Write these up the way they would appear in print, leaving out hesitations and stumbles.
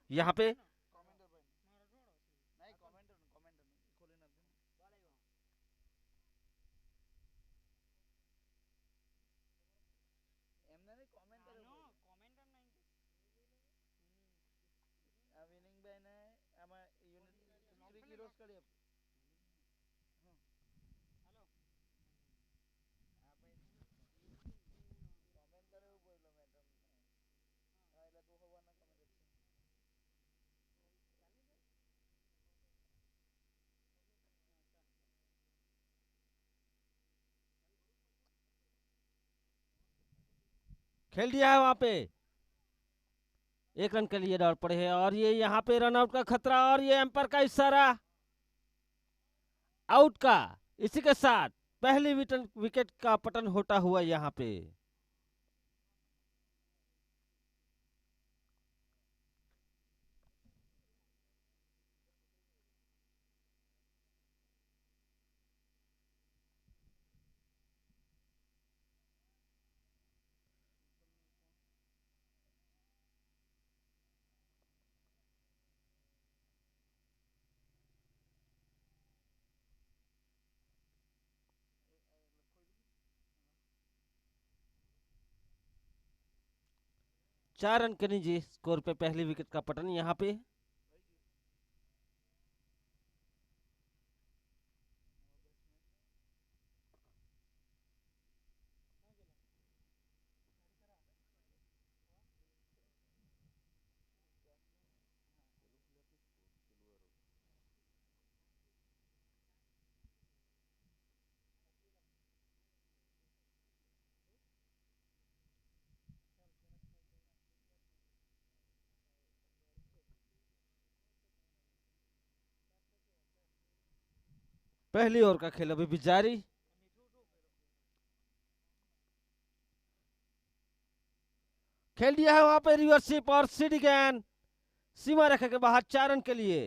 यहाँ पे खेल दिया है वहां पे, 1 रन के लिए दौड़ पड़े हैं और ये यहाँ पे रन आउट का खतरा और ये एम्पायर का इशारा आउट का। इसी के साथ पहली विकेट का पतन होता हुआ यहाँ पे। चार रन के निजी स्कोर पे पहली विकेट का पतन यहाँ पे। पहली ओवर का खेल अभी भी जारी। खेल दिया है वहां पे रिवर्सिप और सीडी गेंद सीमा रेखा के बाहर 4 रन के लिए।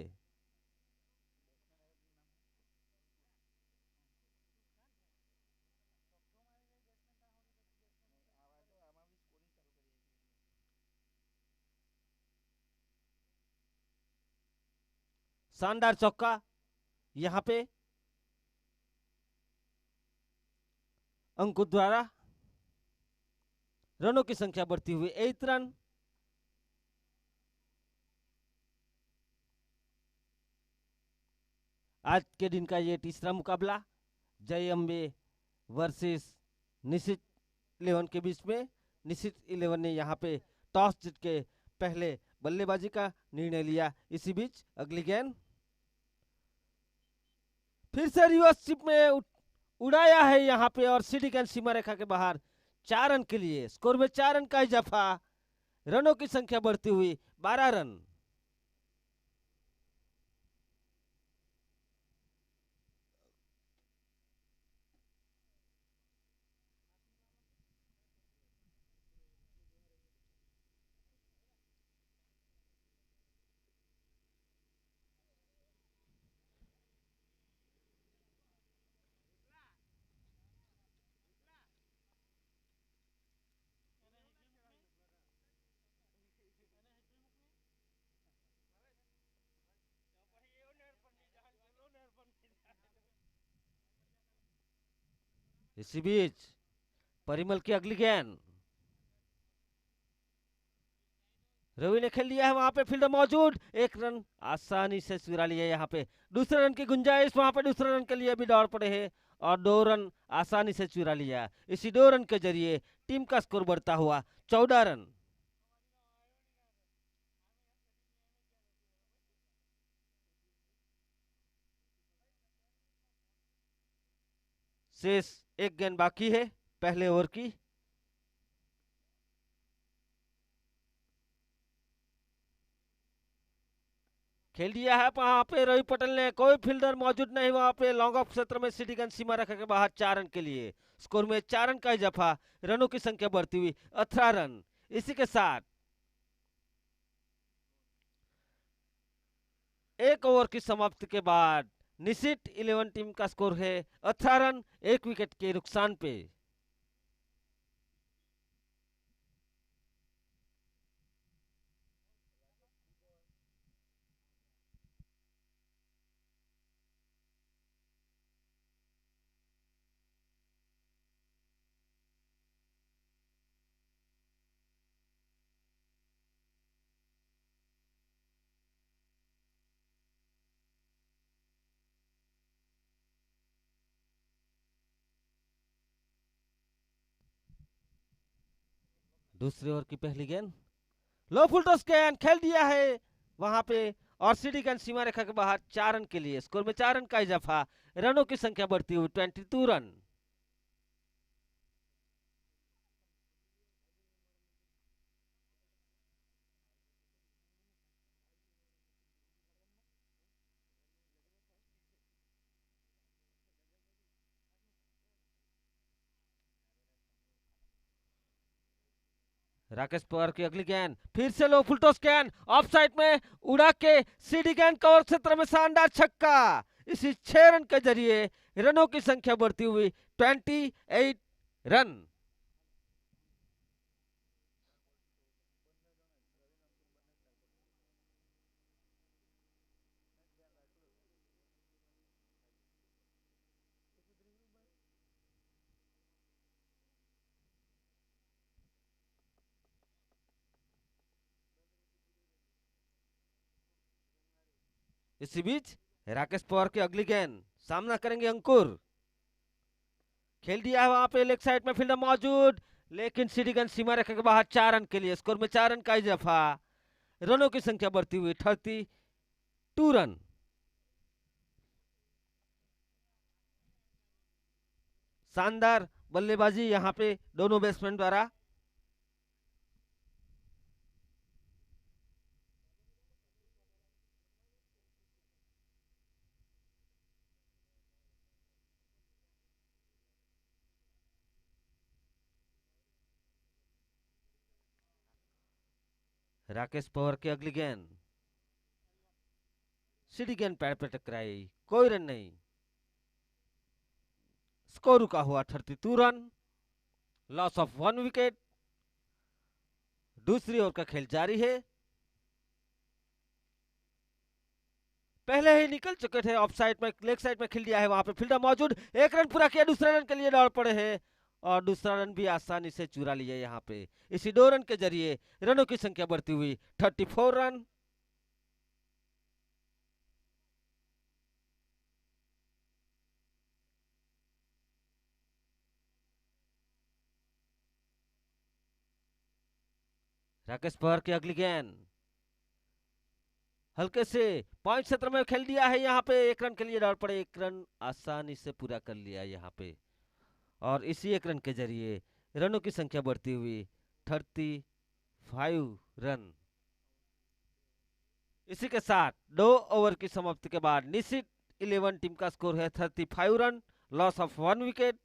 शानदार चौका यहाँ पे अंकुर द्वारा। रनों की संख्या बढ़ती हुई 8 रन। आज के दिन का ये तीसरा मुकाबला जय अम्बे वर्सेस निश्चित 11 के बीच में। निश्चित 11 ने यहाँ पे टॉस जीत के पहले बल्लेबाजी का निर्णय लिया। इसी बीच अगली गेंद फिर से रिवर्सशिप में उड़ाया है यहाँ पे और सीडी गेंद सीमा रेखा के बाहर 4 रन के लिए। स्कोर में 4 रन का इजाफा, रनों की संख्या बढ़ती हुई 12 रन। इसी बीच परिमल की अगली गेंद, रवि ने खेल लिया है वहां पे, फील्डर मौजूद, 1 रन आसानी से चुरा लिया यहाँ पे। दूसरे रन की गुंजाइश वहां पे, दूसरे रन के लिए भी दौड़ पड़े हैं और 2 रन आसानी से चुरा लिया। इसी 2 रन के जरिए टीम का स्कोर बढ़ता हुआ 14 रन। शेष 1 गेंद बाकी है पहले ओवर की। खेल दिया है वहां पे रवि पटेल ने, कोई फील्डर मौजूद नहीं वहां पे। लॉन्ग ऑफ क्षेत्र में सिटी गन सीमा रेखा के बाहर 4 रन के लिए। स्कोर में 4 रन का इजाफा, रनों की संख्या बढ़ती हुई 18 रन। इसी के साथ 1 ओवर की समाप्ति के बाद निश्चित 11 टीम का स्कोर है 18 रन, 1 विकेट के नुकसान पे। दूसरी ओवर की पहली गेंद, लो फुल टॉस गेंद खेल दिया है वहां पे, और सीडी गेंद सीमा रेखा के बाहर 4 रन के लिए। स्कोर में 4 रन का इजाफा, रनों की संख्या बढ़ती हुई 22 रन। राकेश पवार की अगली गेंद, फिर से लो फुल टॉस गेंद ऑफ साइड में उड़ा के सीडी गेंद कवर क्षेत्र में शानदार छक्का। इसी 6 रन के जरिए रनों की संख्या बढ़ती हुई 28 रन। इसी बीच राकेश पवार की अगली गेंद, सामना करेंगे अंकुर। खेल दिया है वहां पे लेग साइड में फील्डर मौजूद, लेकिन सीढ़ीगंज सीमा रेखा के बाहर 4 रन के लिए। स्कोर में 4 रन का इजाफा, रनों की संख्या बढ़ती हुई 32 रन। शानदार बल्लेबाजी यहां पे दोनों बैट्समैन द्वारा। राकेश पवार की अगली गेंद, सीधी गेंद पैर पे टकराई, कोई रन नहीं। स्कोर रुका हुआ 32 रन, लॉस ऑफ 1 विकेट। दूसरी ओवर का खेल जारी है। पहले ही निकल चुके थे ऑफ साइड में, लेग साइड में खेल दिया है वहां पे फील्डर मौजूद, एक रन पूरा किया, दूसरे रन के लिए दौड़ पड़े हैं और दूसरा रन भी आसानी से चुरा लिया यहाँ पे। इसी 2 रन के जरिए रनों की संख्या बढ़ती हुई 34 रन। राकेश पवार की अगली गेंद, हल्के से पॉइंट क्षेत्र में खेल दिया है यहाँ पे, एक रन के लिए दौड़ पड़े, एक रन आसानी से पूरा कर लिया यहाँ पे, और इसी एक रन के जरिए रनों की संख्या बढ़ती हुई 35 रन। इसी के साथ 2 ओवर की समाप्ति के बाद निश्चित 11 टीम का स्कोर है 35 रन, लॉस ऑफ 1 विकेट।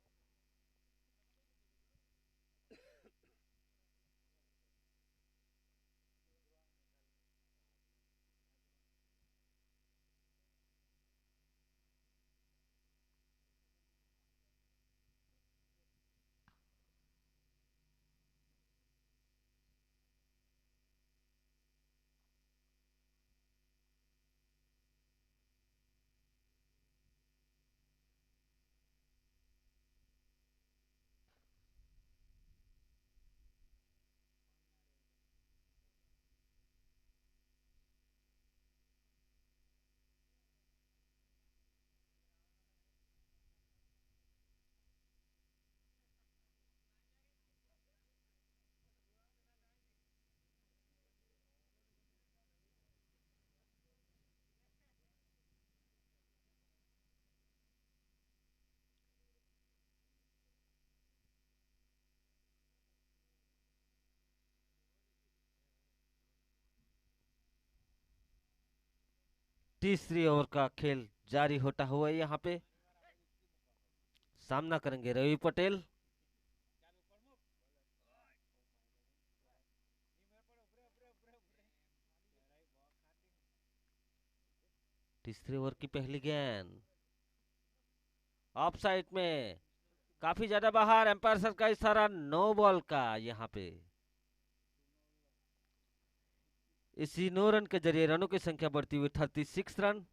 तीसरी ओवर का खेल जारी होता हुआ यहाँ पे सामना करेंगे रवि पटेल। तीसरी ओवर की पहली गेंद ऑफ साइड में, काफी ज्यादा बाहर, एम्पायर सर का इशारा, नो बॉल का यहाँ पे। इसी 9 रन के जरिए रनों की संख्या बढ़ती हुई 36 रन।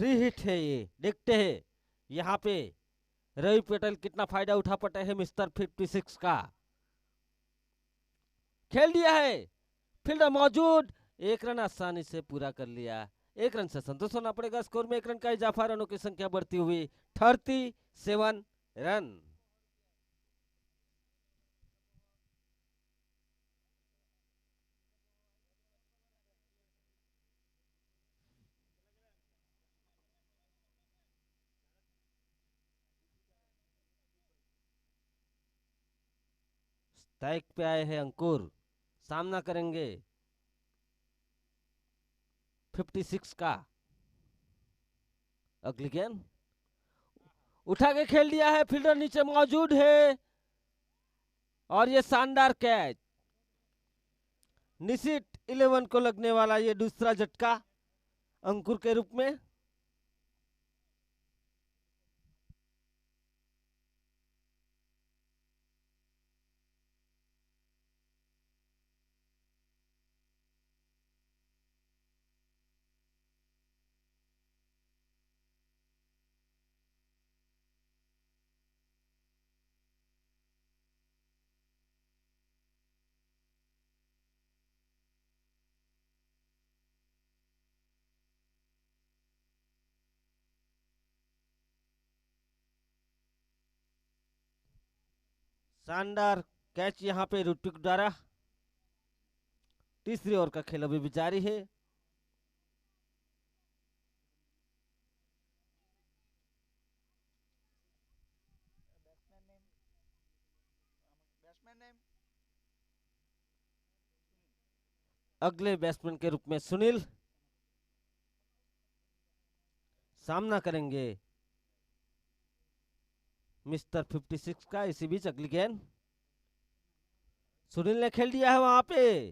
फ्री हिट है ये, देखते हैं यहाँ पे रवि पटेल कितना फायदा उठा पाते हैं मिस्टर 56 का। खेल दिया है, फील्डर मौजूद, एक रन आसानी से पूरा कर लिया। एक रन से संतोष होना पड़ेगा, स्कोर में एक रन का इजाफा, रनों की संख्या बढ़ती हुई 37 रन। स्ट्राइक पे आए हैं अंकुर, सामना करेंगे 56 का। अगली गेंद उठा के खेल दिया है, फील्डर नीचे मौजूद है और ये शानदार कैच। निशित 11 को लगने वाला ये दूसरा झटका अंकुर के रूप में। शानदार कैच यहाँ पे ऋत्विक द्वारा। तीसरी ओवर का खेल अभी भी जारी है। अगले बैट्समैन के रूप में सुनील सामना करेंगे मिस्टर 56 का। इसी बीच अगली गेंद सुनील ने खेल दिया है, वहां पे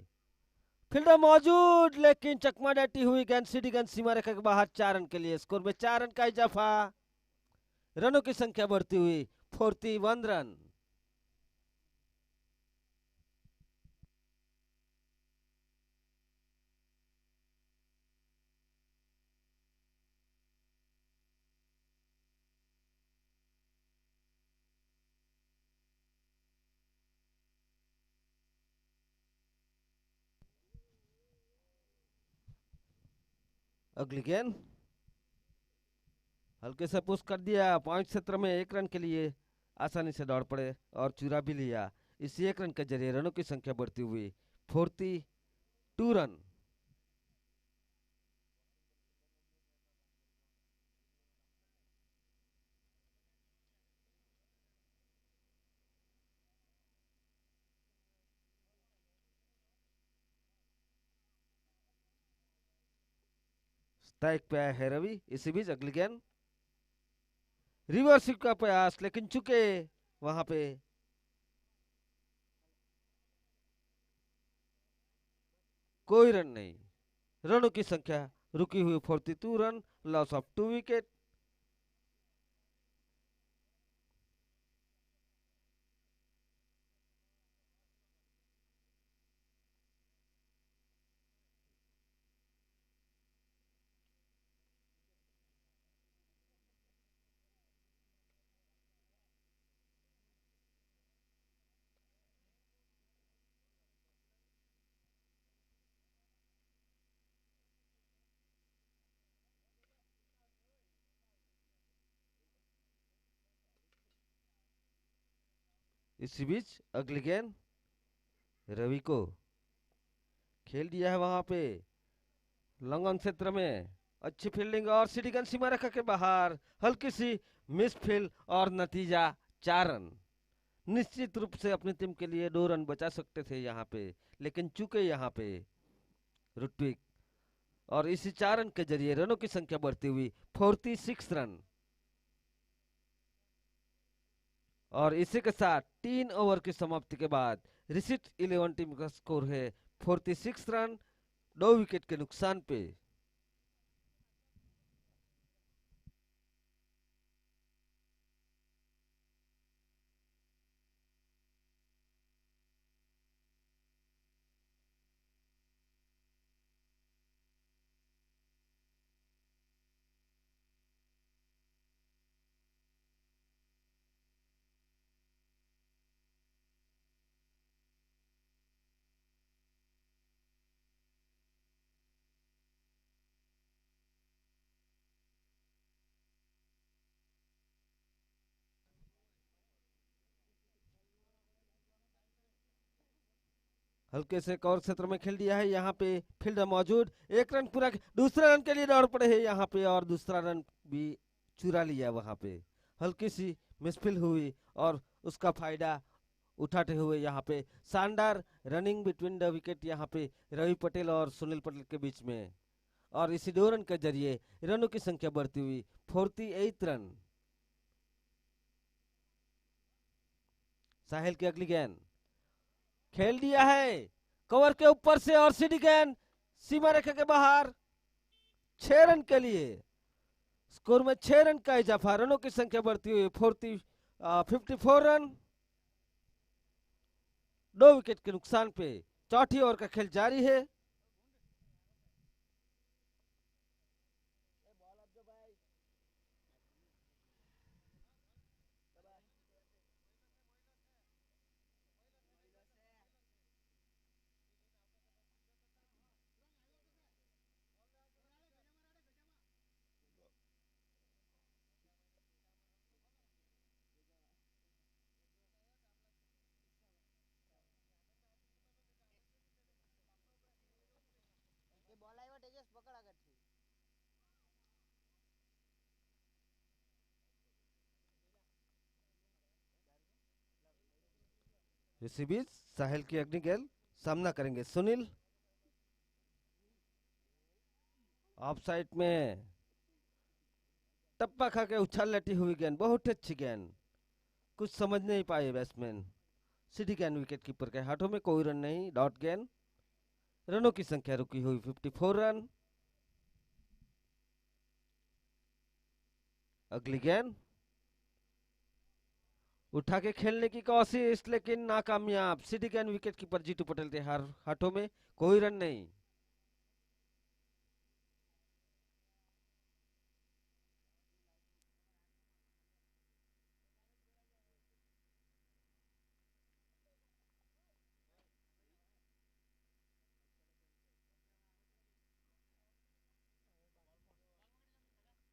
फील्डर मौजूद, लेकिन चकमा डटी हुई गेंद सीधी गेंद सीमा रेखा के बाहर। 4 रन के लिए, स्कोर में 4 रन का इजाफा, रनों की संख्या बढ़ती हुई 41 रन। अगली गेंद हल्के से पुश कर दिया, पॉइंट क्षेत्र में 1 रन के लिए आसानी से दौड़ पड़े और चुरा भी लिया। इसी 1 रन के जरिए रनों की संख्या बढ़ती हुई 42 रन। स्ट्राइक पे आया है रवि। इसी बीच अगली गेंद रिवर्स का प्रयास, लेकिन चुके वहां पे। कोई रन नहीं, रनों की संख्या रुकी हुई 42 रन, लॉस ऑफ 2 विकेट। इसी बीच अगली गेंद रवि को खेल दिया है वहां पे लंगन क्षेत्र में। अच्छी फील्डिंग और सीधी गेंद सीमा रेखा के बाहर, हल्की सी मिस फील्ड और नतीजा 4 रन। निश्चित रूप से अपनी टीम के लिए 2 रन बचा सकते थे यहाँ पे, लेकिन चूके यहाँ पे ऋत्विक, और इसी 4 रन के जरिए रनों की संख्या बढ़ती हुई 46 रन। और इसी के साथ 3 ओवर की समाप्ति के बाद ऋषित 11 टीम का स्कोर है 46 रन, 2 विकेट के नुकसान पे। हल्के से कवर क्षेत्र में खेल दिया है, यहाँ पे फील्डर मौजूद, एक रन पूरा, दूसरे रन के लिए दौड़ पड़े हैं यहाँ पे और दूसरा रन भी चुरा लिया वहाँ पे। हल्की सी मिसफील हुई और उसका फायदा उठाते हुए यहाँ पे शानदार रनिंग बिटवीन द विकेट यहाँ पे रवि पटेल और सुनील पटेल के बीच में, और इसी 2 रन के जरिए रनों की संख्या बढ़ती हुई 48 रन। साहिल की अगली गेंद खेल दिया है कवर के ऊपर से और सीधी गेंद सीमा रेखा के बाहर, 6 रन के लिए स्कोर में 6 रन का इजाफा, रनों की संख्या बढ़ती हुई 54 रन। 2 विकेट के नुकसान पे चौथी ओवर का खेल जारी है। इसी बीच साहिल की अग्नि गेंद सामना करेंगे सुनील। ऑफ साइड में टप्पा खा के उछाल लेती हुई गेंद, बहुत अच्छी गेंद, कुछ समझ नहीं पाए बैट्समैन। सीधी गेंद विकेट कीपर के हाथों में, कोई रन नहीं, डॉट गेंद। रनों की संख्या रुकी हुई 54 रन। अगली गेंद उठा के खेलने की कोशिश लेकिन नाकामयाब, सीधी गेंद विकेट कीपर जीतू पटेल के हाथों में, कोई रन नहीं।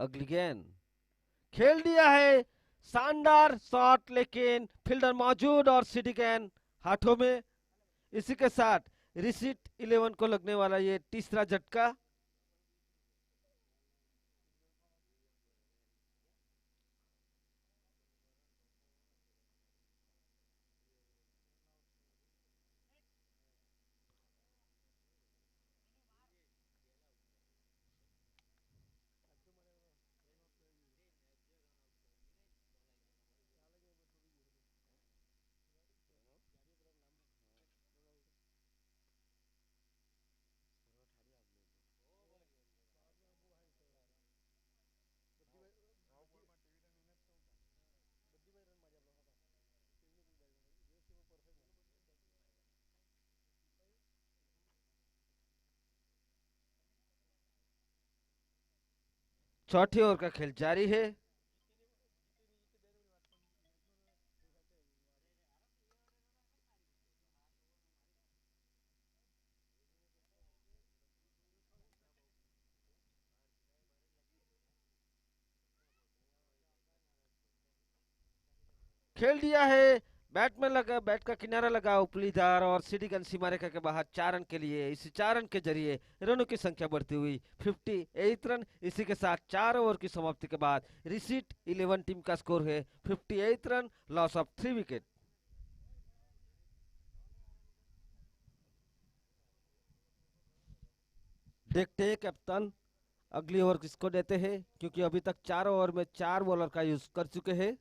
अगली गेंद खेल दिया है, शानदार शॉट लेकिन फील्डर मौजूद और सीधी गेंद हाथों में। इसी के साथ रिसीट 11 को लगने वाला ये तीसरा झटका। चौथी ओवर का खेल जारी है। खेल दिया है, बैट में लगा, बैट का किनारा लगा उपलीदार और सीधी गेंद सीमा रेखा के बाहर, 4 रन के लिए। इस 4 रन के जरिए रनों की संख्या बढ़ती हुई 58 रन। इसी के साथ 4 ओवर की समाप्ति के बाद रिसीट 11 टीम का स्कोर है 58 रन, लॉस ऑफ 3 विकेट। देखते हैं कैप्टन अगली ओवर किसको देते हैं, क्योंकि अभी तक 4 ओवर में 4 बॉलर का यूज कर चुके हैं।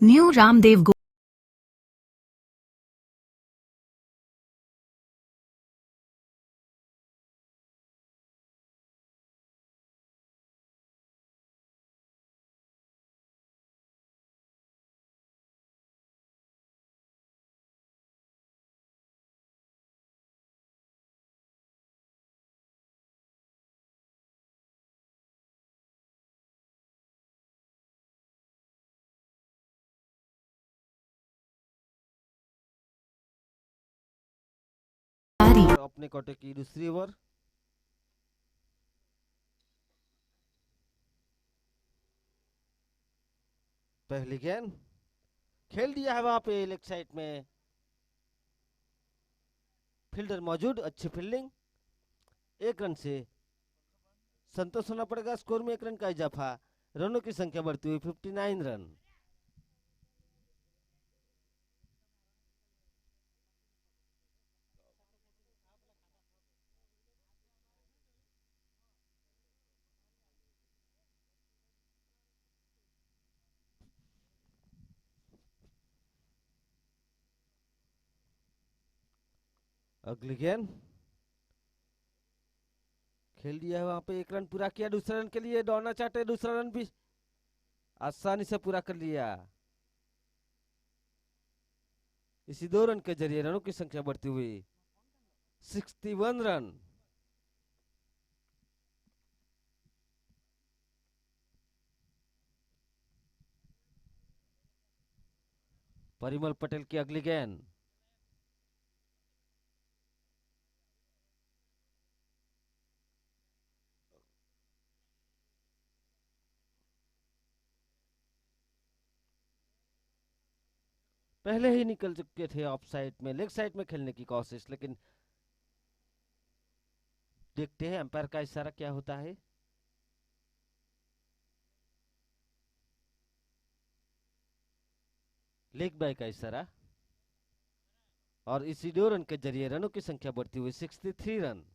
New Ramdev Go. और अपने कोटे की दूसरी ओवर। पहली गेंद खेल दिया है वहां पे लेग साइड में, फील्डर मौजूद, अच्छी फील्डिंग। एक रन से संतोष होना पड़ेगा, स्कोर में एक रन का इजाफा, रनों की संख्या बढ़ती हुई 59 रन। अगली गेंद खेल दिया है वहां पे, एक रन पूरा किया, दूसरे रन के लिए दौड़ना चाहते, दूसरा रन भी आसानी से पूरा कर लिया। इसी 2 रन के जरिए रनों की संख्या बढ़ती हुई 61 रन। परिमल पटेल की अगली गेंद, पहले ही निकल चुके थे ऑफ साइड में, लेग साइड में खेलने की कोशिश, लेकिन देखते हैं अंपायर का इशारा क्या होता है। लेग बाय का इशारा, और इसी 2 रन के जरिए रनों की संख्या बढ़ती हुई 63 रन।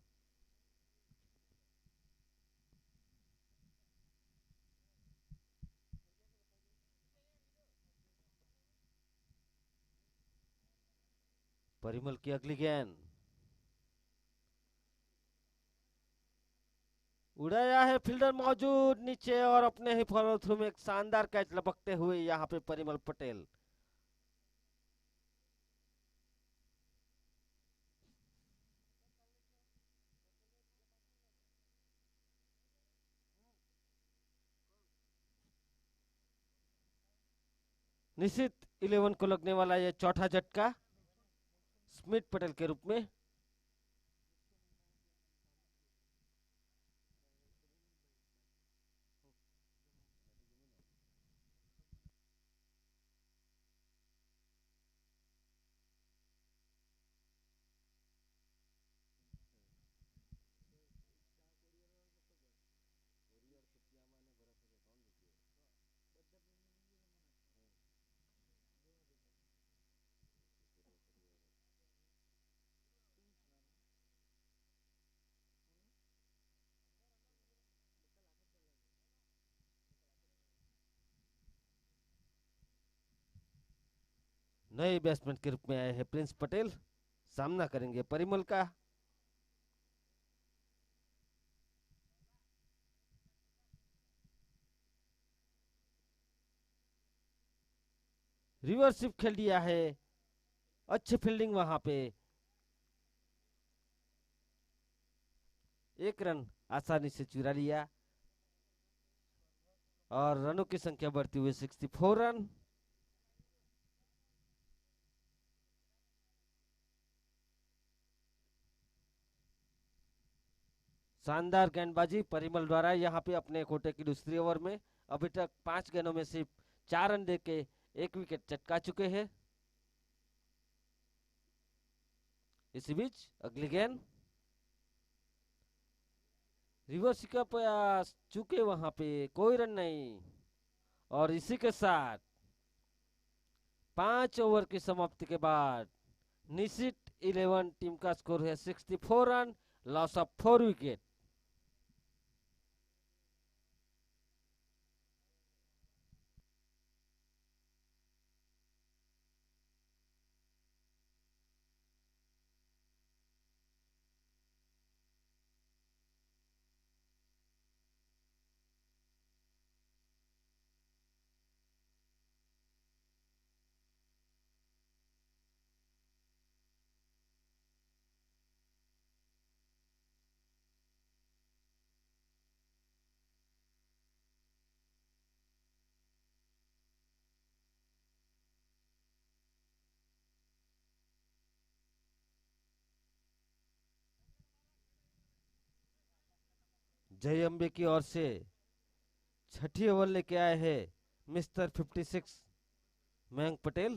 परिमल की अगली गेंद उड़ाया है, फील्डर मौजूद नीचे, और अपने ही फॉलो थ्रू में एक शानदार कैच लपकते हुए यहाँ पे परिमल पटेल। निश्चित 11 को लगने वाला यह चौथा झटका स्मिथ पटेल के रूप में। नए बैट्समैन के रूप में आए हैं प्रिंस पटेल, सामना करेंगे परिमल का। रिवर्सिप खेल दिया है, अच्छी फील्डिंग वहां पे, एक रन आसानी से चुरा लिया, और रनों की संख्या बढ़ती हुई 64 रन। शानदार गेंदबाजी परिमल द्वारा यहाँ पे अपने कोटे की दूसरी ओवर में। अभी तक 5 गेंदों में सिर्फ 4 रन देके 1 विकेट चटका चुके हैं। इसी बीच अगली गेंद रिवर्स का प्रयास, चुके वहां पे, कोई रन नहीं, और इसी के साथ 5 ओवर की समाप्ति के बाद निश्चित 11 टीम का स्कोर है 64 रन, लॉस ऑफ 4 विकेट। जय अम्बे की ओर से छठी ओवर लेके आए हैं मिस्टर 56 मयंक पटेल।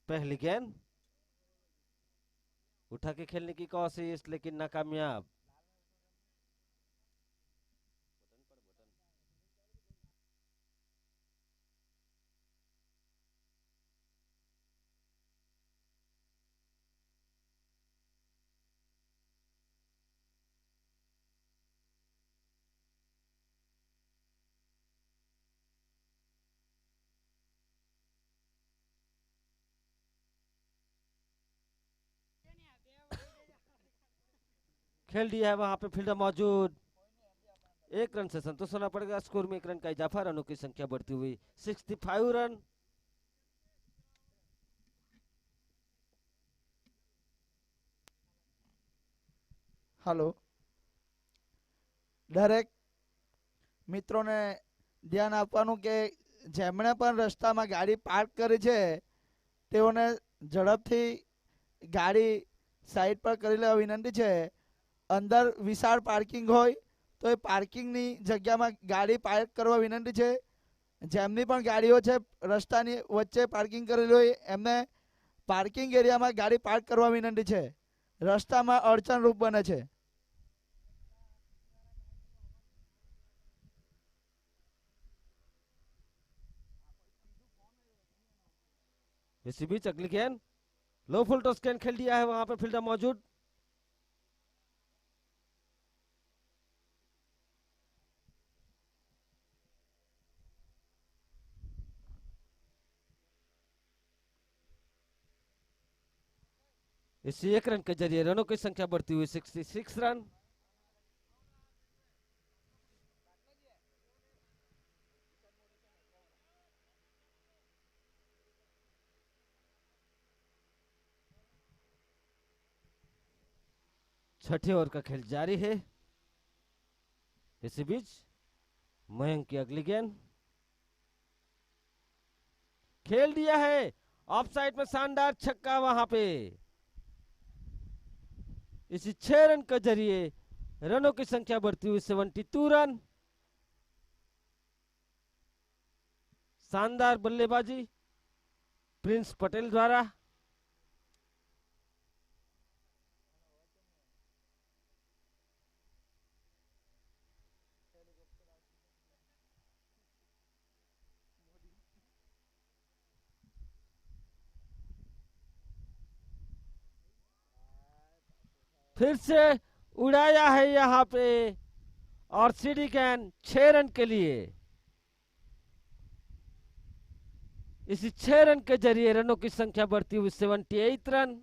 पहली गेंद उठा के खेलने की कोशिश लेकिन नाकामयाब। खेल दिया है वहां पे फील्डर मौजूद। एक रन से संतोष होना पड़ेगा। स्कोर में एक रन का इजाफा, रनों की संख्या बढ़ती हुई 65 रन। हेलो દરેક મિત્રોને ધ્યાન આપવાનું કે જેમણે પણ રસ્તામાં ગાડી પાર્ક કરી છે તેઓને ઝડપથી ગાડી સાઈડ પર કરી લેવા વિનંતી છે. અંદર વિશાળ પાર્કિંગ હોય તો એ પાર્કિંગની જગ્યામાં ગાડી પાર્ક કરવા વિનંતી છે. જેમની પણ ગાડીઓ છે રસ્તાની વચ્ચે પાર્કિંગ કરેલી હોય એમને પાર્કિંગ એરિયામાં ગાડી પાર્ક કરવા વિનંતી છે. રસ્તામાં અડચણરૂપ બને છે. इसी बीच अगली गेंद लो फुल टॉस गेंद खेल दिया है वहां पे फील्डर मौजूद। इसी एक रन के जरिए रनों की संख्या बढ़ती हुई 66 रन। छठे ओवर का खेल जारी है। इसी बीच मयंक की अगली गेंद खेल दिया है ऑफ साइड में शानदार छक्का वहां पे। इसी 6 रन के जरिए रनों की संख्या बढ़ती हुई 72 रन। शानदार बल्लेबाजी प्रिंस पटेल द्वारा। फिर से उड़ाया है यहाँ पे और सीडी कैन 6 रन के लिए। इसी 6 रन के जरिए रनों की संख्या बढ़ती हुई 78 रन।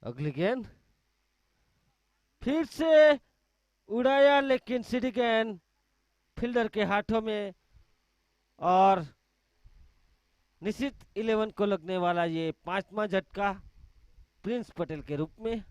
अगली गेंद फिर से उड़ाया लेकिन सीडी कैन फील्डर के हाथों में और निश्चित 11 को लगने वाला ये पांचवा झटका प्रिंस पटेल के रूप में।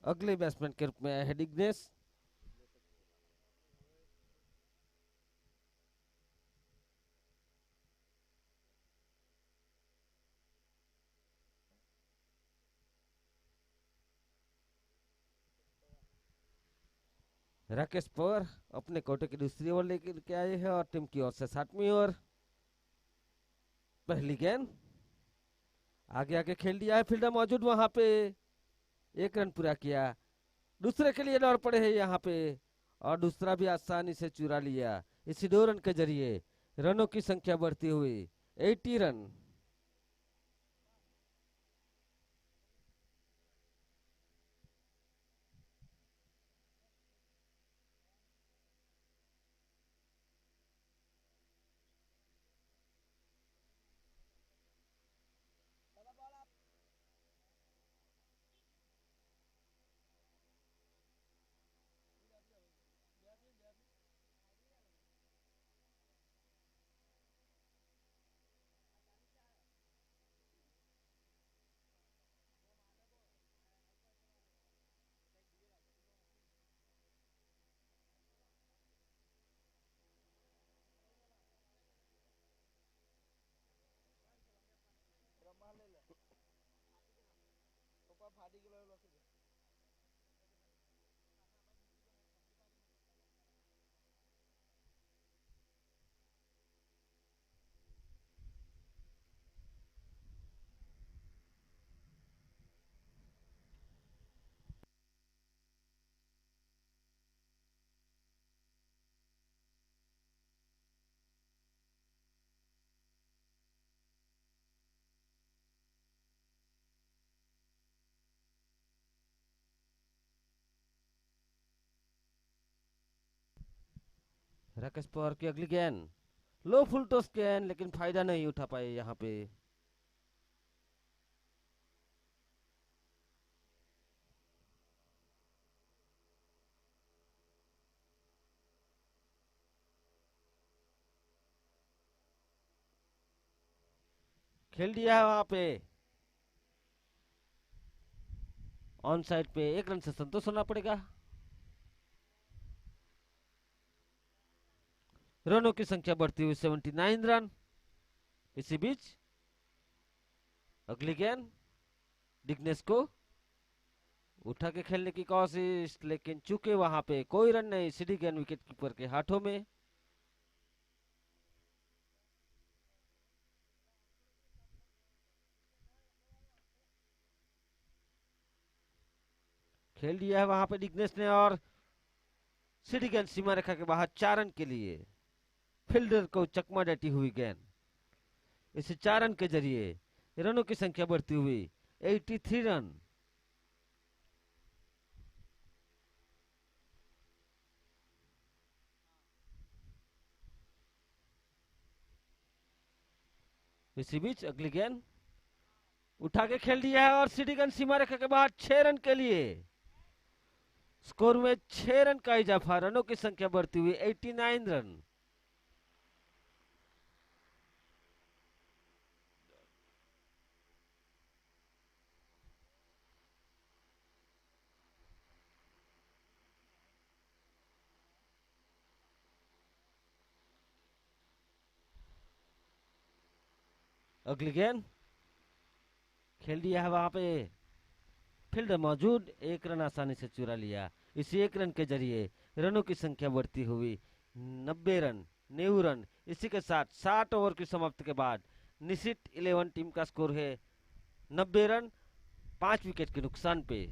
अगले बैट्समैन के रूप में है डिग्नेस। राकेश पवार अपने कोटे की दूसरी ओवर लेकर के आए हैं और टीम की ओर से 60वीं ओवर। पहली गेंद आगे आगे खेल दिया है, फील्डर मौजूद वहां पे, 1 रन पूरा किया। दूसरे के लिए दौड़ पड़े हैं यहाँ पे और दूसरा भी आसानी से चुरा लिया। इसी 2 रन के जरिए रनों की संख्या बढ़ती हुई 80 रन। राकेश पवार की अगली गेंद लो फुल टॉस गेंद, लेकिन फायदा नहीं उठा पाए यहाँ पे। खेल दिया है वहां पे, ऑन साइड पे 1 रन से संतोष होना पड़ेगा। रनों की संख्या बढ़ती हुई 79 रन। इसी बीच अगली गेंद डिग्नेस को उठा के खेलने की कोशिश, लेकिन चूके वहां पे कोई रन नहीं। सीधी गेंद विकेट कीपर के हाथों में। खेल दिया है वहां पे डिग्नेस ने और सीधी गेंद सीमा रेखा के बाहर 4 रन के लिए। फील्डर को चकमा देती हुई गेंद, इसे 4 रन के जरिए रनों की संख्या बढ़ती हुई 83 रन। इसी बीच अगली गेंद उठा के खेल दिया है और सीधी गेंद सीमा रेखा के बाहर 6 रन के लिए। स्कोर में 6 रन का इजाफा, रनों की संख्या बढ़ती हुई 89 रन। अगली गेंद खेल दिया है वहां पे, फील्डर मौजूद, 1 रन आसानी से चुरा लिया। इसी 1 रन के जरिए रनों की संख्या बढ़ती हुई 90 रन, 90 रन। इसी के साथ 60 ओवर की समाप्ति के बाद निशित 11 टीम का स्कोर है 90 रन, 5 विकेट के नुकसान पे।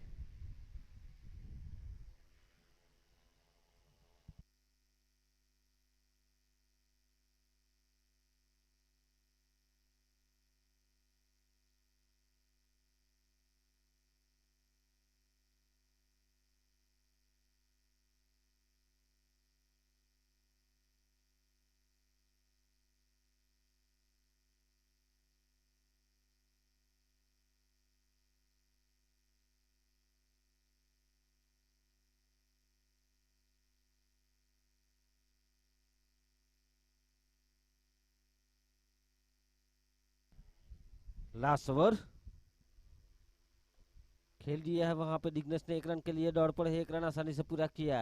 लास्ट ओवर खेल दिया है वहां पे डिग्नेस ने, 1 रन के लिए दौड़ पड़े, 1 रन आसानी से पूरा किया।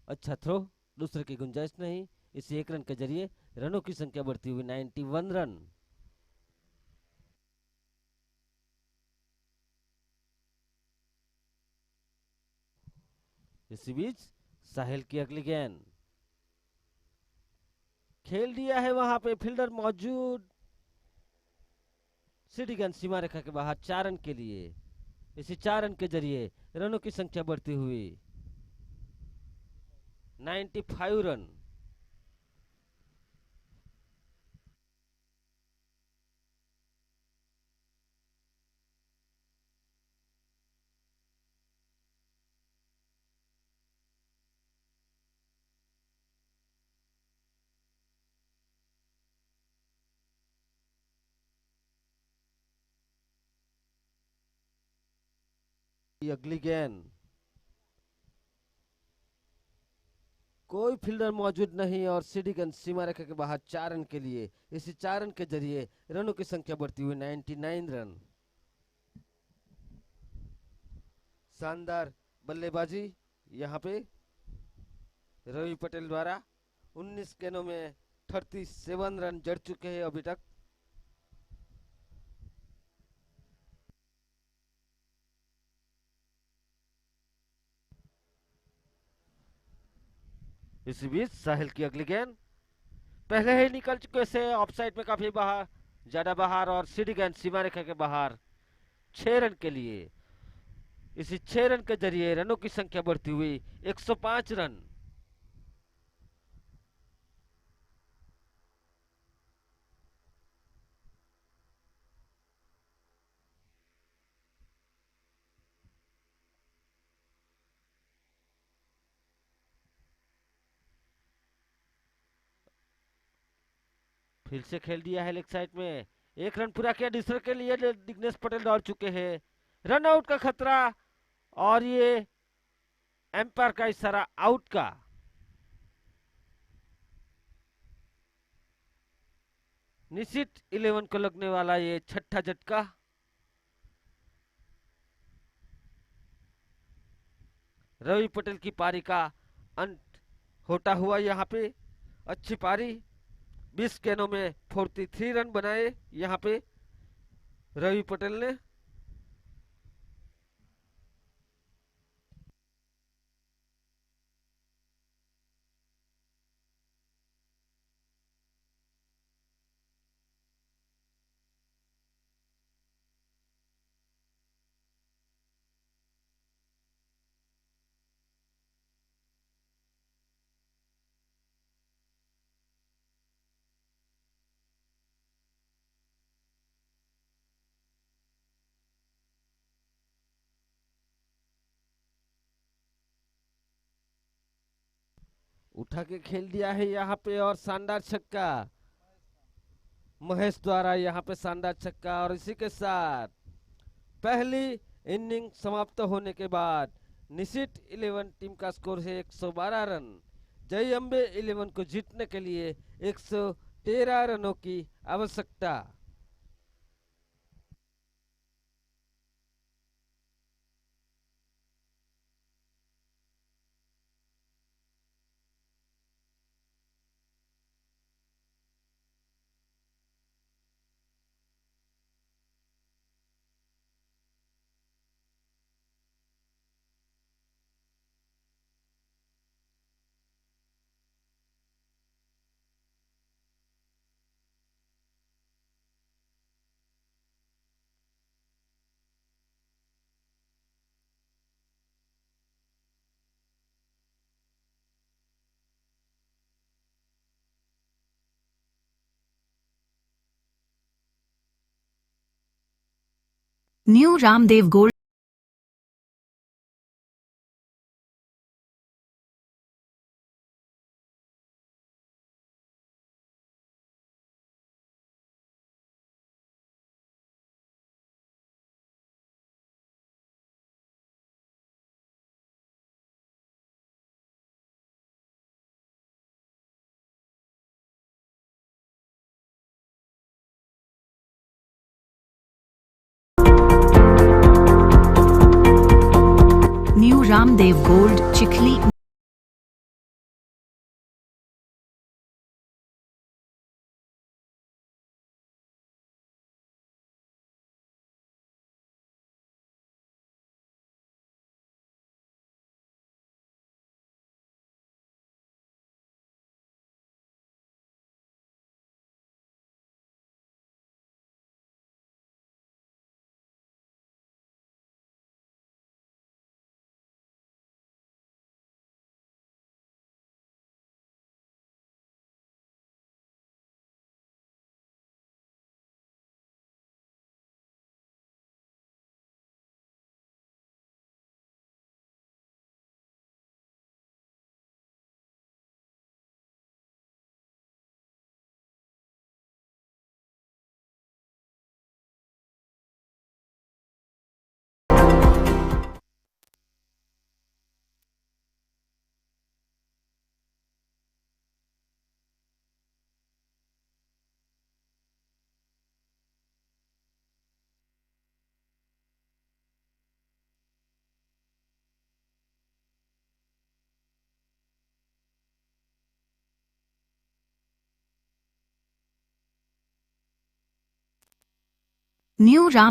अच्छा थ्रो, दूसरे की गुंजाइश नहीं। इसी 1 रन के जरिए रनों की संख्या बढ़ती हुई 91 रन। इसी बीच साहिल की अगली गेंद खेल दिया है, वहां पे फील्डर मौजूद। सीधी गेंद सीमा रेखा के बाहर 4 रन के लिए। इसी 4 रन के जरिए रनों की संख्या बढ़ती हुई 95 रन। ये अगली गेंद कोई फील्डर मौजूद नहीं और सीधी गेंद सीमा रेखा के बाहर 4 रन के लिए। इसी 4 रन के जरिए रनों की संख्या बढ़ती हुई 99 रन। शानदार बल्लेबाजी यहाँ पे रवि पटेल द्वारा। 19 गेंदों में 37 रन जड़ चुके हैं अभी तक। इसी बीच साहिल की अगली गेंद पहले ही निकल चुके से ऑफसाइड में काफी बाहर, ज्यादा बाहर और सीधी गेंद सीमा रेखा के बाहर 6 रन के लिए। इसी 6 रन के जरिए रनों की संख्या बढ़ती हुई 105 रन। फिर से खेल दिया है लेग साइड में। 1 रन पूरा किया, दूसरे के लिए दिग्नेश पटेल दौड़ चुके हैं। रन आउट का खतरा और ये एम्पायर का इशारा आउट का। निश्चित 11 को लगने वाला ये छठा झटका। रवि पटेल की पारी का अंत होता हुआ यहाँ पे। अच्छी पारी, 20 गेंदों में 43 रन बनाए यहाँ पे रवि पटेल ने। उठा के खेल दिया है यहाँ पे और शानदार छक्का महेश द्वारा यहाँ पे शानदार छक्का। और इसी के साथ पहली इनिंग समाप्त होने के बाद निशित 11 टीम का स्कोर है 112 रन। जय अंबे 11 को जीतने के लिए 113 रनों की आवश्यकता। New Ramdev Gold New Ramdev Gold Chikhli new Ram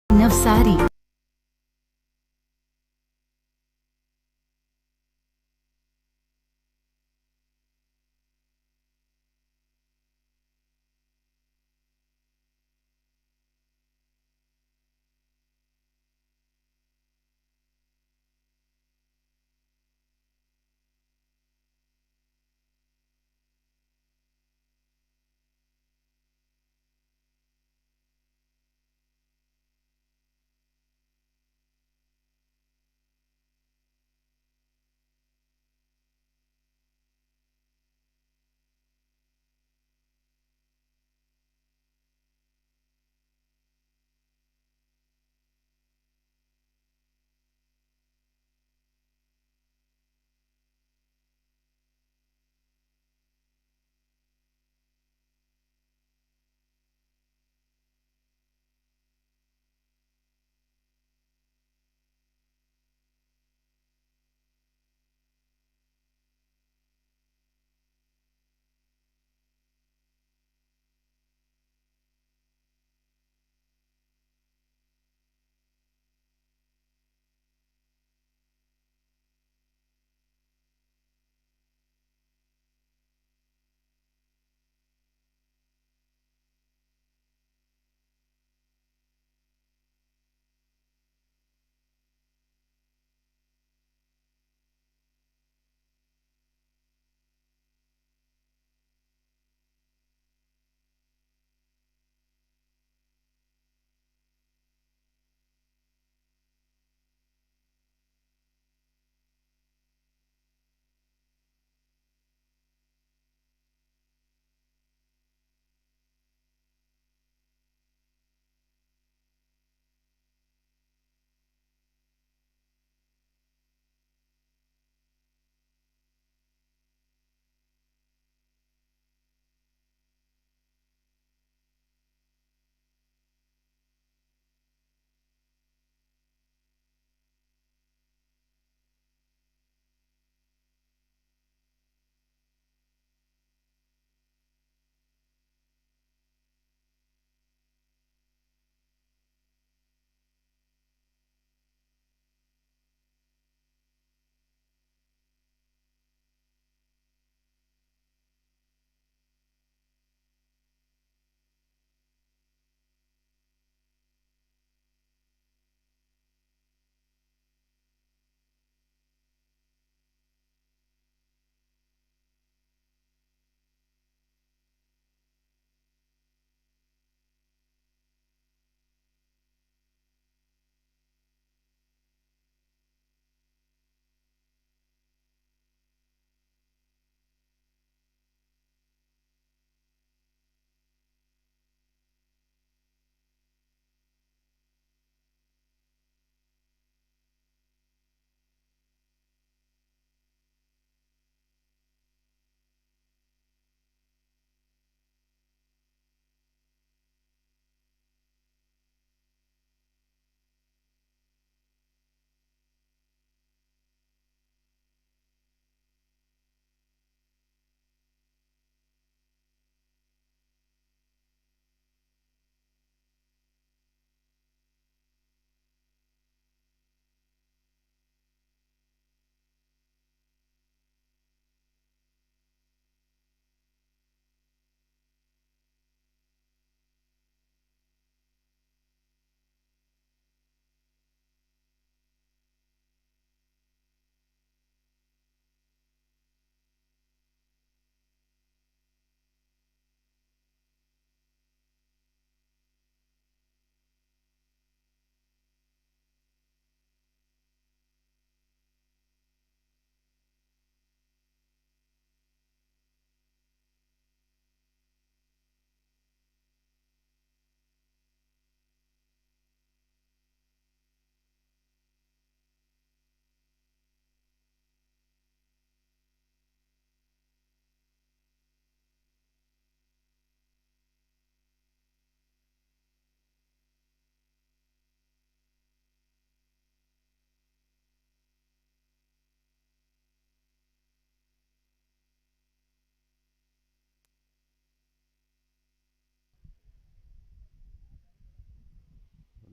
Navsari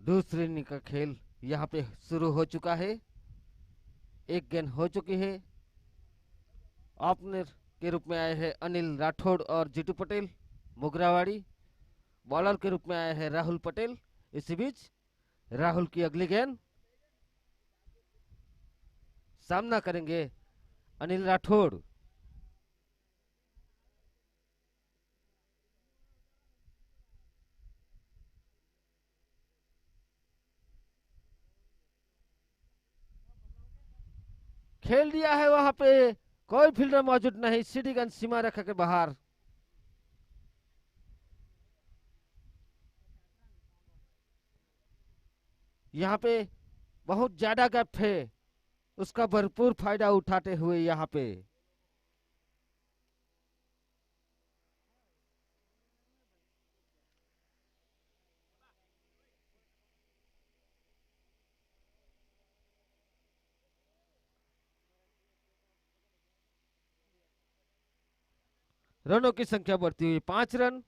दूसरी इनिंग का खेल यहाँ पे शुरू हो चुका है। एक गेंद हो चुकी है। ओपनर के रूप में आए हैं अनिल राठौड़ और जीतू पटेल मोगरावाड़ी। बॉलर के रूप में आए हैं राहुल पटेल। इसी बीच राहुल की अगली गेंद, सामना करेंगे अनिल राठौड़। खेल दिया है वहां पे, कोई फील्डर मौजूद नहीं। सीढ़ीगंज सीमा रेखा के बाहर। यहाँ पे बहुत ज्यादा गैप है, उसका भरपूर फायदा उठाते हुए यहाँ पे रनों की संख्या बढ़ती हुई 5 रन।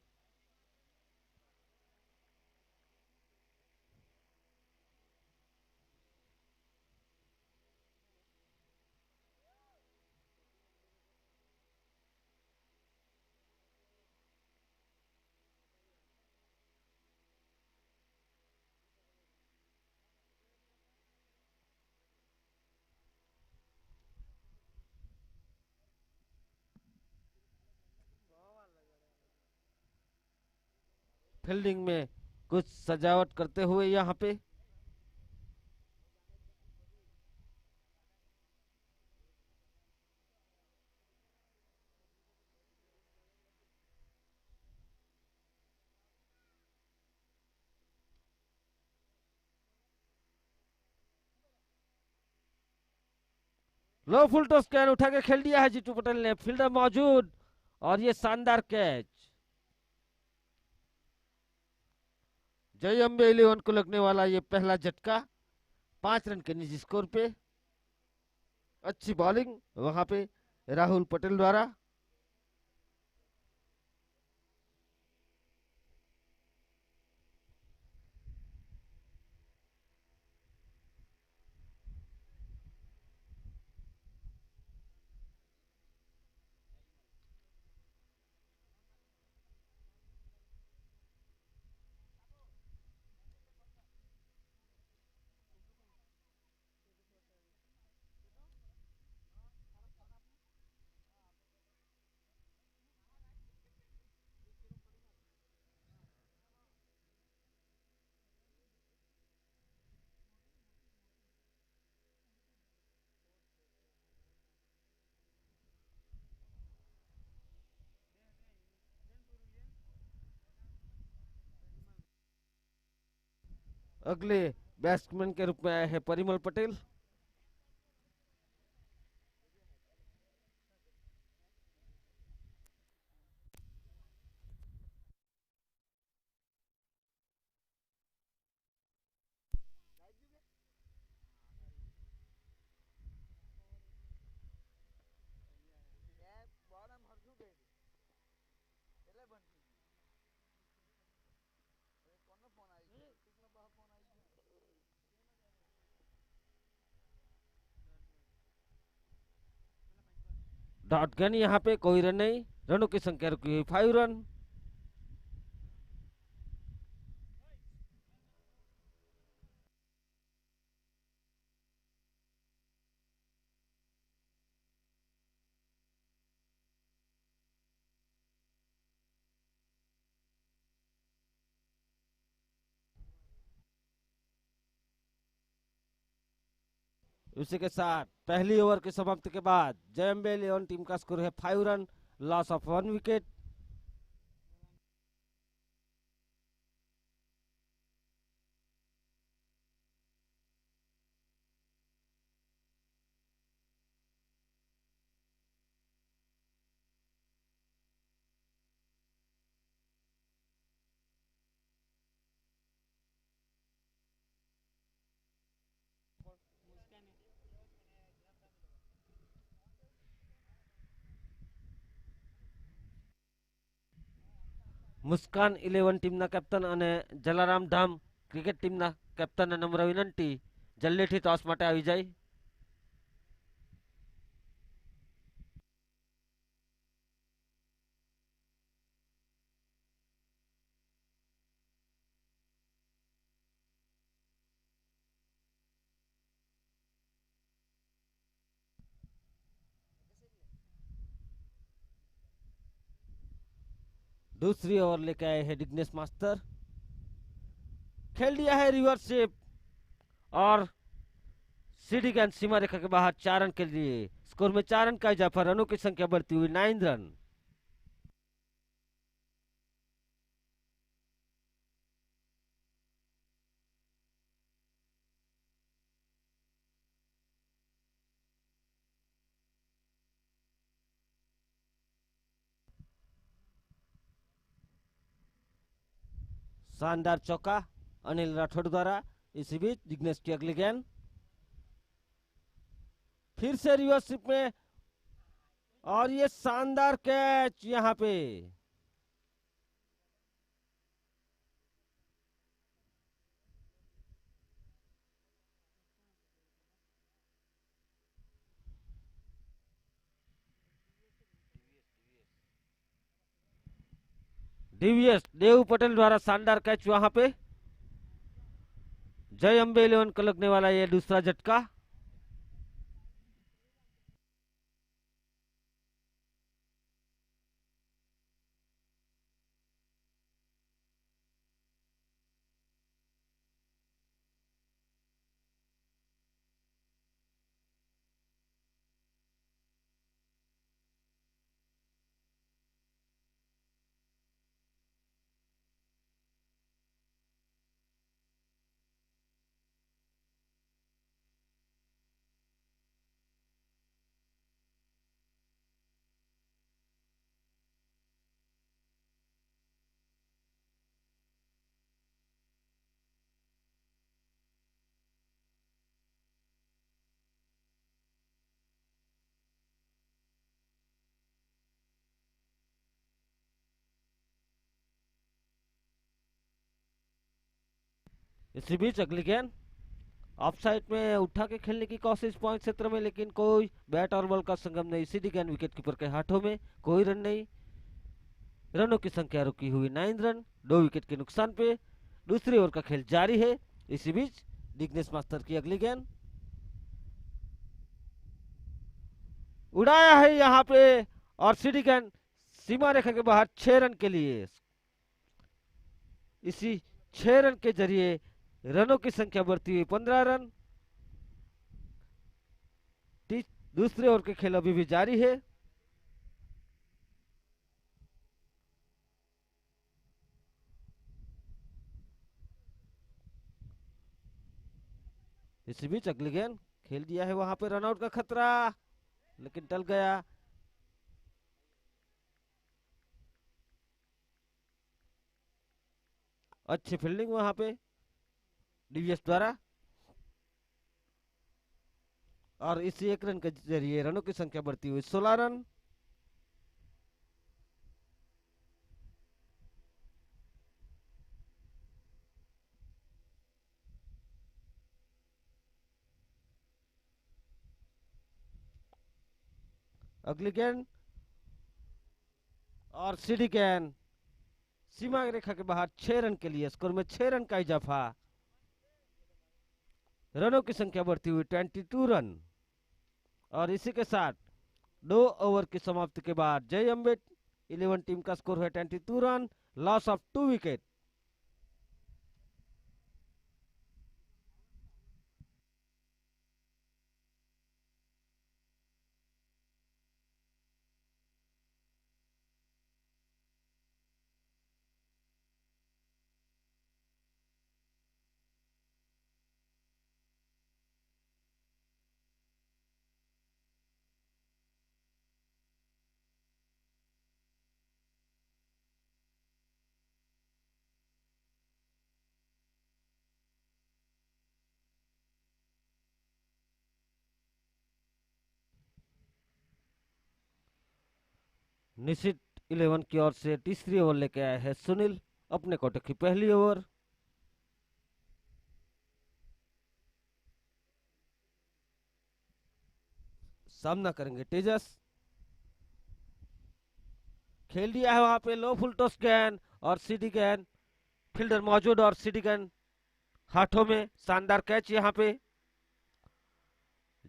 फील्डिंग में कुछ सजावट करते हुए यहाँ पे लो फुल टॉस कैन उठा के खेल दिया है जीतू पटेल ने। फील्डर मौजूद और ये शानदार कैच। जय अम्बे 11 को लगने वाला ये पहला झटका 5 रन के निजी स्कोर पे। अच्छी बॉलिंग वहां पे राहुल पटेल द्वारा। अगले बैट्समैन के रूप में आए हैं परिमल पटेल। डॉट गन यहाँ पे कोई रन नहीं। रनों की संख्या रुकी हुई 5 रन। इसी के साथ पहली ओवर की समाप्ति के बाद जयम्बे 11 टीम का स्कोर है 5 रन, लॉस ऑफ 1 विकेट। મુસ્કાન 11 ટીમના કેપ્ટન અને જલારામ ધામ ક્રિકેટ ટીમના કેપ્ટનને નમ્ર વિનંતી જલ્દીથી ટોસ માટે આવી જાય. दूसरी ओवर लेके आए हैं डिग्नेश मास्टर. खेल दिया है रिवर्स शेप और सीडी गैन सीमा रेखा के बाहर 4 रन के लिए. स्कोर में 4 रन का इजाफा. रनों की संख्या बढ़ती हुई 9 रन. शानदार चौका अनिल राठौड़ द्वारा. इसी बीच जिग्नेश की अगली गेंद फिर से रिवर्स में और ये शानदार कैच यहाँ पे. डीवीएस देव पटेल द्वारा शानदार कैच वहां पे. जय अंबे 11 को लगने वाला ये दूसरा झटका. इसी बीच अगली गेंद ऑफ साइड में उठा के खेलने की कोशिश पॉइंट क्षेत्र में, लेकिन कोई बैट और बॉल का संगम नहीं. सीधी गेंद विकेट कीपर के हाथों में. कोई रन नहीं. रनों की संख्या रुकी हुई 9 रन. 2 विकेट के नुकसान पे दूसरी ओवर का खेल जारी है. इसी बीच डिग्नेश मास्टर की अगली गेंद उड़ाया है यहाँ पे और सीधी गेंद सीमा रेखा के बाहर 6 रन के लिए. इसी 6 रन के जरिए रनों की संख्या बढ़ती हुई 15 रन. दूसरे ओवर के खेल अभी भी जारी है. इसी बीच अगली गेंद खेल दिया है वहां पे. रनआउट का खतरा लेकिन टल गया. अच्छी फील्डिंग वहां पे डीवीएस द्वारा और इसी 1 रन के जरिए रनों की संख्या बढ़ती हुई 16 रन. अगली गेंद और सीधी गेंद सीमा रेखा के बाहर 6 रन के लिए. स्कोर में 6 रन का इजाफा. रनों की संख्या बढ़ती हुई 22 रन और इसी के साथ 2 ओवर की समाप्ति के बाद जय अम्बे 11 टीम का स्कोर है 22 run. Loss of 2 wicket. Nishit 11 की ओर से तीसरी ओवर लेके आए हैं सुनील. अपने कोटे की पहली ओवर. सामना करेंगे तेजस। खेल दिया है वहां पे लो फुल टॉस गेंद और सीडी गेंद, फील्डर मौजूद और सीडी गेंद हाथों में। शानदार कैच यहाँ पे।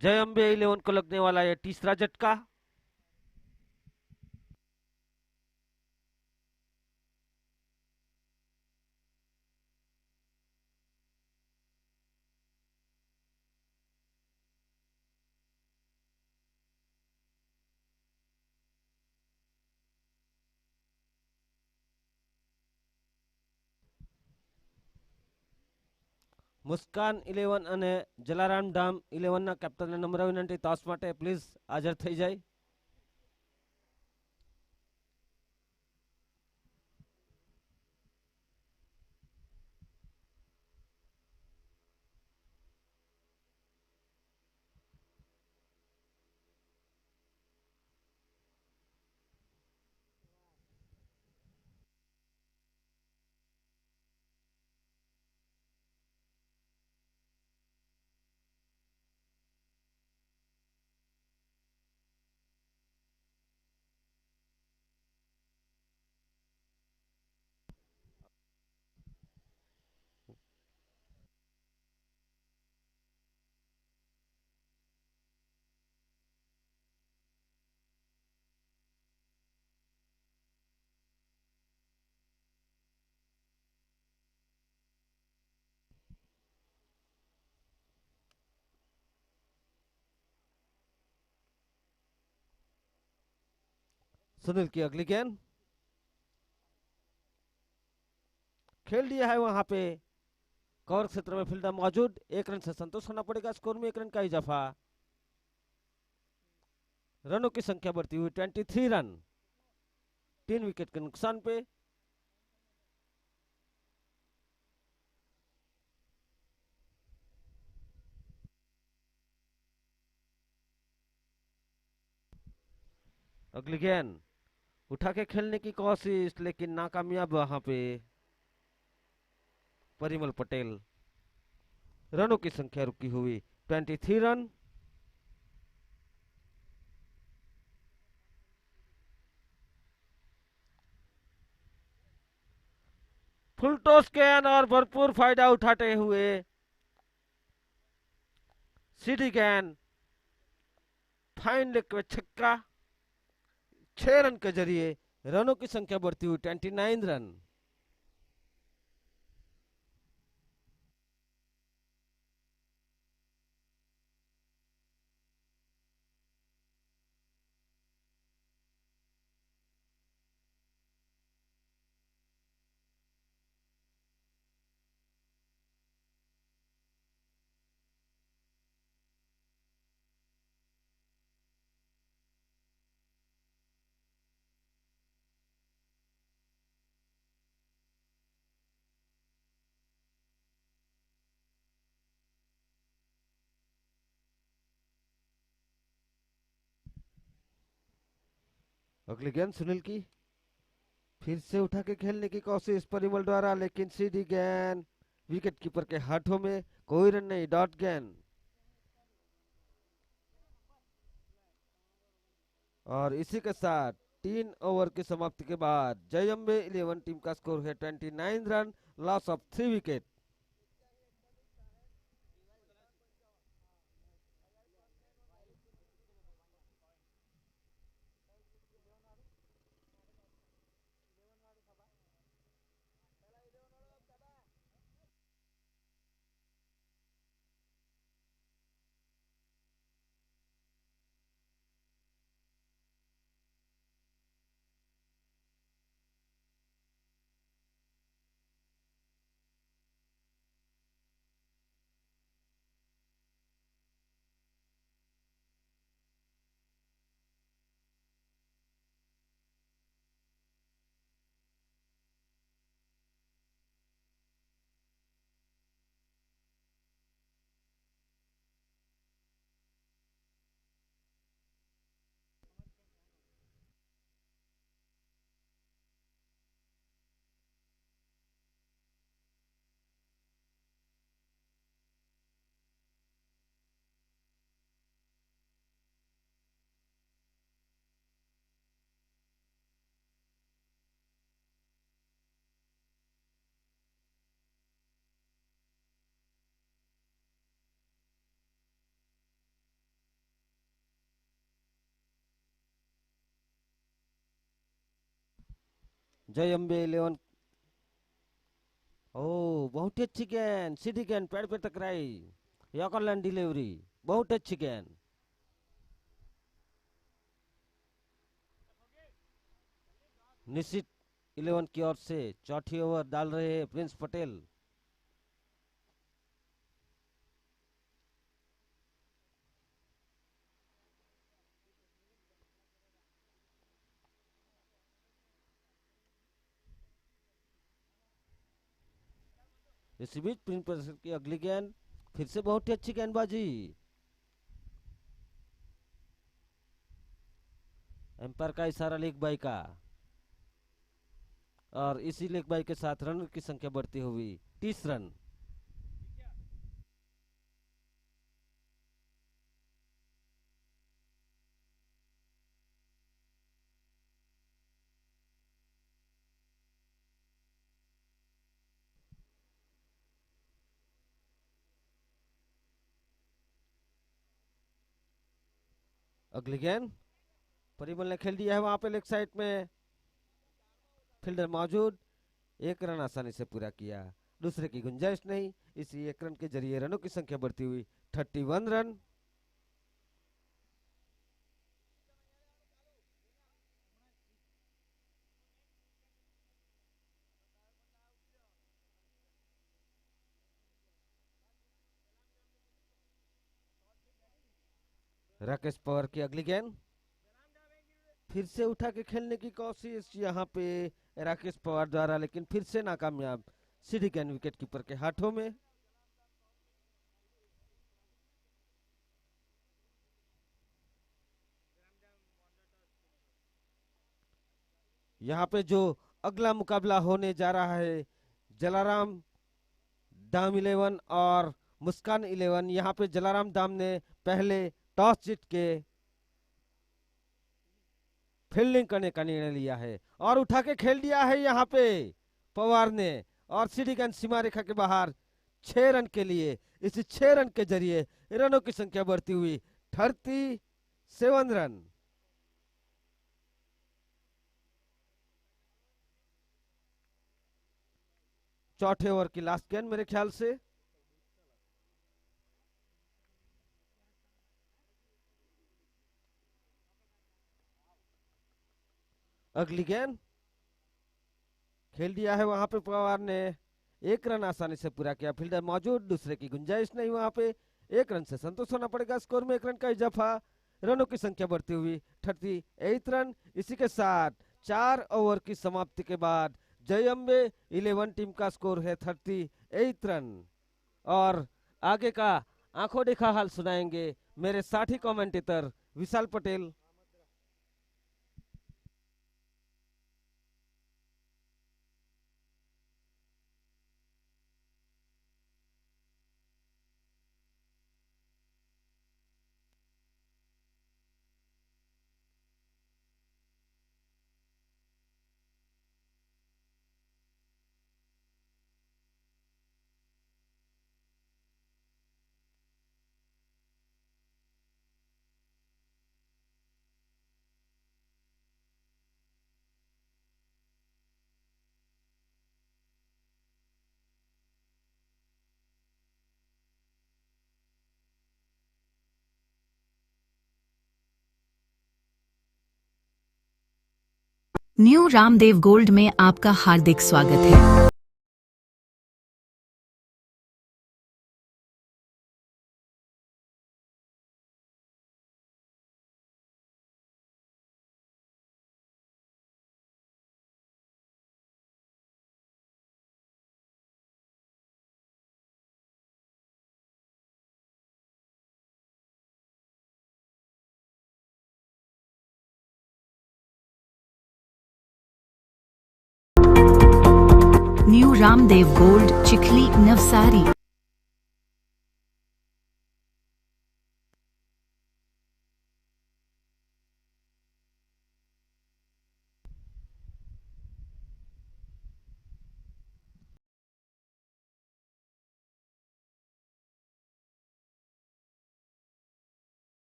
जय अम्बे 11 को लगने वाला ये तीसरा झटका। મુસ્કાન 11 અને જલારામ ડામ 11 ના કેપ્ટનને નમ્ર વિનંતી ટોસ માટે પ્લીઝ હાજર થઈ જાય। सुनील की अगली गेंद खेल दिया है वहां पे कवर क्षेत्र में फील्डर मौजूद। 1 रन से संतोष होना पड़ेगा। स्कोर में 1 रन का इजाफा। रनों की संख्या बढ़ती हुई 23 रन। 3 विकेट के नुकसान पे। अगली गेंद उठा के खेलने की कोशिश लेकिन नाकामयाब वहां पे परिमल पटेल। रनों की संख्या रुकी हुई 23 रन। फुल टॉस गेंद और भरपूर फायदा उठाते हुए सीधी गेंद फाइन लेग पे छक्का। 6 रन के जरिए रनों की संख्या बढ़ती हुई 29 रन। अगली गेंद सुनील की फिर से उठा के खेलने की कोशिश परिमल द्वारा लेकिन सीधी गेंद विकेट कीपर के हाथों में। कोई रन नहीं। डॉट गेंद और इसी के साथ 3 ओवर की समाप्ति के बाद जय अम्बे 11 टीम का स्कोर है 29 रन, लॉस ऑफ 3 विकेट। जय अम्बे 11। ओ बहुत ही अच्छी गेंद, सीधी गेंद पैड पे टकराई। यॉर्कर लाइन डिलीवरी, बहुत अच्छी गेंद। निश्चित 11 की ओर से चौथी ओवर डाल रहे हैं प्रिंस पटेल। इसी बीच प्रिंस पटेल की अगली गेंद, फिर से बहुत ही अच्छी गेंदबाजी। एम्पायर का इशारा लेग बाई का, और इसी लेग बाई के साथ रन की संख्या बढ़ती हुई 30 रन। अगली गेंद परिमल ने खेल दिया है वहां पे लेग साइड में, फील्डर मौजूद, एक रन आसानी से पूरा किया, दूसरे की गुंजाइश नहीं। इसी एक रन के जरिए रनों की संख्या बढ़ती हुई 31 रन। राकेश पवार की अगली गेंद, फिर से उठा के खेलने की कोशिश यहाँ पे राकेश पवार द्वारा, लेकिन फिर से नाकामयाब। सीधी गेंद विकेट कीपर के हाथों में। यहाँ पे जो अगला मुकाबला होने जा रहा है, जलाराम दाम 11 और मुस्कान 11। यहाँ पे जलाराम दाम ने पहले टॉस जीत के फील्डिंग करने का निर्णय लिया है और उठा के खेल दिया है यहाँ पे पवार ने, और सीधी गेंद सीमा रेखा के बाहर 6 रन के लिए। इस 6 रन के जरिए रनों की संख्या बढ़ती हुई 37 रन। चौथे ओवर की लास्ट गेंद मेरे ख्याल से। अगली गेंद खेल दिया है वहां पे पवार ने, एक रन आसानी से पूरा किया, फील्डर मौजूद, दूसरे की गुंजाइश नहीं वहां पे। एक रन से संतोष होना पड़ेगा, स्कोर में एक रन का इजाफा, रनों की संख्या बढ़ती हुई 38 रन। इसी के साथ 4 ओवर की समाप्ति के बाद जय अम्बे 11 टीम का स्कोर है 38 रन। और आगे का आंखों देखा हाल सुनाएंगे मेरे साथी कमेंटेटर विशाल पटेल। न्यू रामदेव गोल्ड में आपका हार्दिक स्वागत है। New Ramdev gold Chikhli Navsari.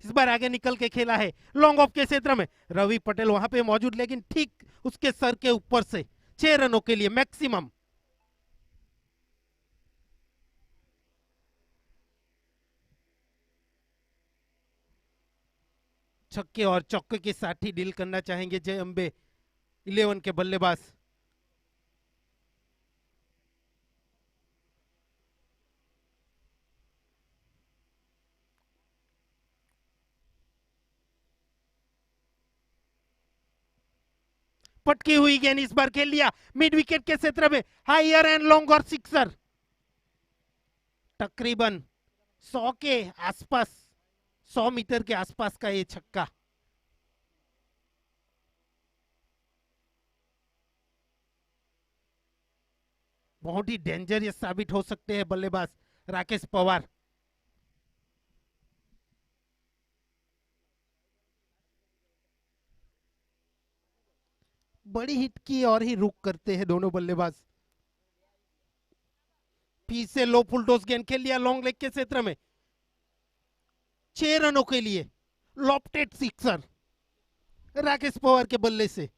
इस बार आगे निकल के खेला है लॉन्ग ऑफ के क्षेत्र में। रवि पटेल वहां पे मौजूद, लेकिन ठीक उसके सर के ऊपर से 6 रनों के लिए मैक्सिमम। छक्के और चौके के साथ ही डील करना चाहेंगे जय अंबे 11 के बल्लेबाज। पटकी हुई गेंद इस बार खेल लिया मिड विकेट के क्षेत्र में, हायर एंड लॉन्ग और सिक्सर। तकरीबन 100 के आसपास, 100 मीटर के आसपास का ये छक्का। बहुत ही डेंजरस साबित हो सकते हैं बल्लेबाज राकेश पवार। बड़ी हिट की और ही रुक करते हैं दोनों बल्लेबाज। फिर से लो फुलटॉस गेंद खेल लिया लॉन्ग लेग के क्षेत्र में, 6 रनों के लिए लॉफ्टेड सिक्सर राकेश पवार के बल्ले से।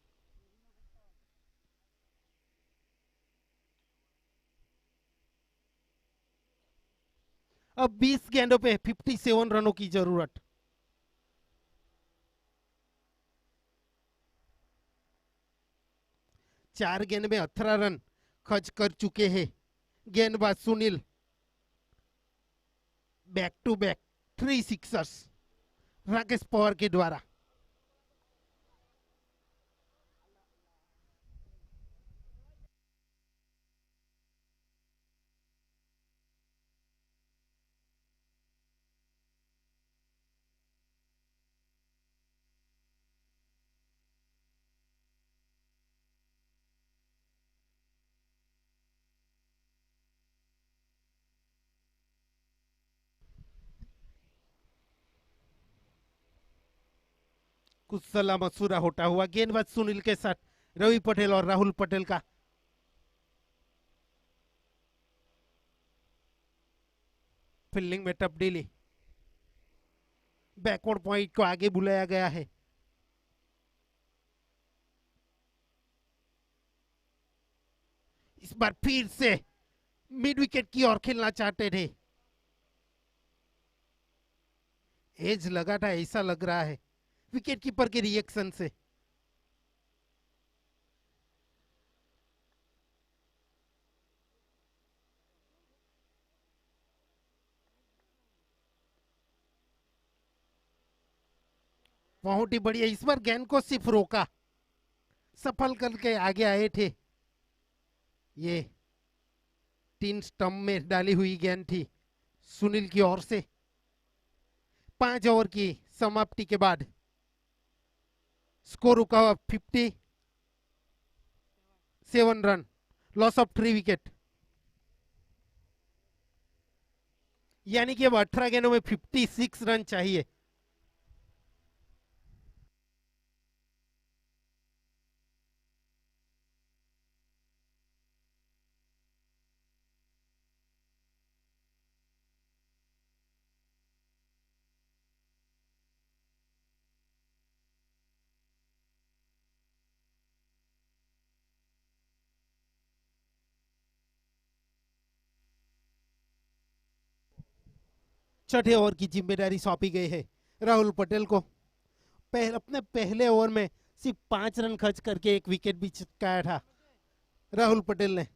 अब 20 गेंदों पे 57 रनों की जरूरत। चार गेंद में 18 रन खर्च कर चुके हैं गेंदबाज Sunil. Back to back 3 sixers Rakesh Pawar के द्वारा। कुछ सलाह मसूरा होता हुआ गेंदबाज सुनील के साथ रवि पटेल और राहुल पटेल का। फील्डिंग में तब्दीली, बैकवर्ड पॉइंट को आगे बुलाया गया है। इस बार फिर से मिड विकेट की ओर खेलना चाहते थे, एज लगा था ऐसा लग रहा है विकेट कीपर के रिएक्शन से। बहुत ही बढ़िया, इस बार गेंद को सिर्फ रोका, सफल करके आगे आए थे। ये 3 स्टंप में डाली हुई गेंद थी सुनील की ओर से। 5 ओवर की समाप्ति के बाद स्कोर रुका हुआ 57 रन, लॉस ऑफ 3 विकेट। यानी कि अब 18 गेंदों में 56 रन चाहिए। छठे ओवर की जिम्मेदारी सौंपी गई है राहुल पटेल को। अपने पहले ओवर में सिर्फ 5 रन खर्च करके एक विकेट भी चटकाया था राहुल पटेल ने।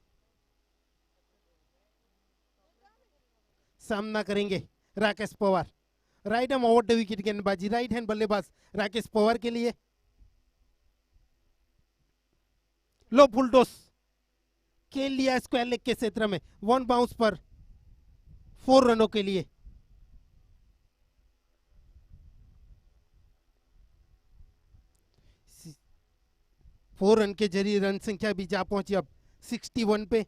सामना करेंगे Rakesh Pawar. Right hand over the wicket गेंदबाजी, राइट हैंड बल्लेबाज राकेश पवार के लिए। लो फुलटॉस खेल लिया स्क्वायर लेग के क्षेत्र में, 1 बाउंस पर 4 रनों के लिए। 4 रन के जरिए रन संख्या भी जा पहुंची अब 61 पे।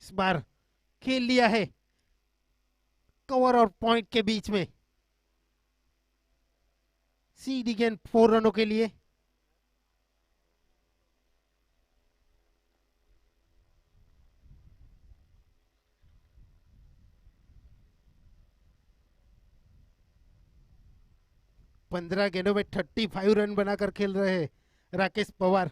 इस बार खेल लिया है कवर और पॉइंट के बीच में। सीधी गेंद 4 रनों के लिए। पंद्रह गेंदों में 35 रन बनाकर खेल रहे हैं राकेश पवार।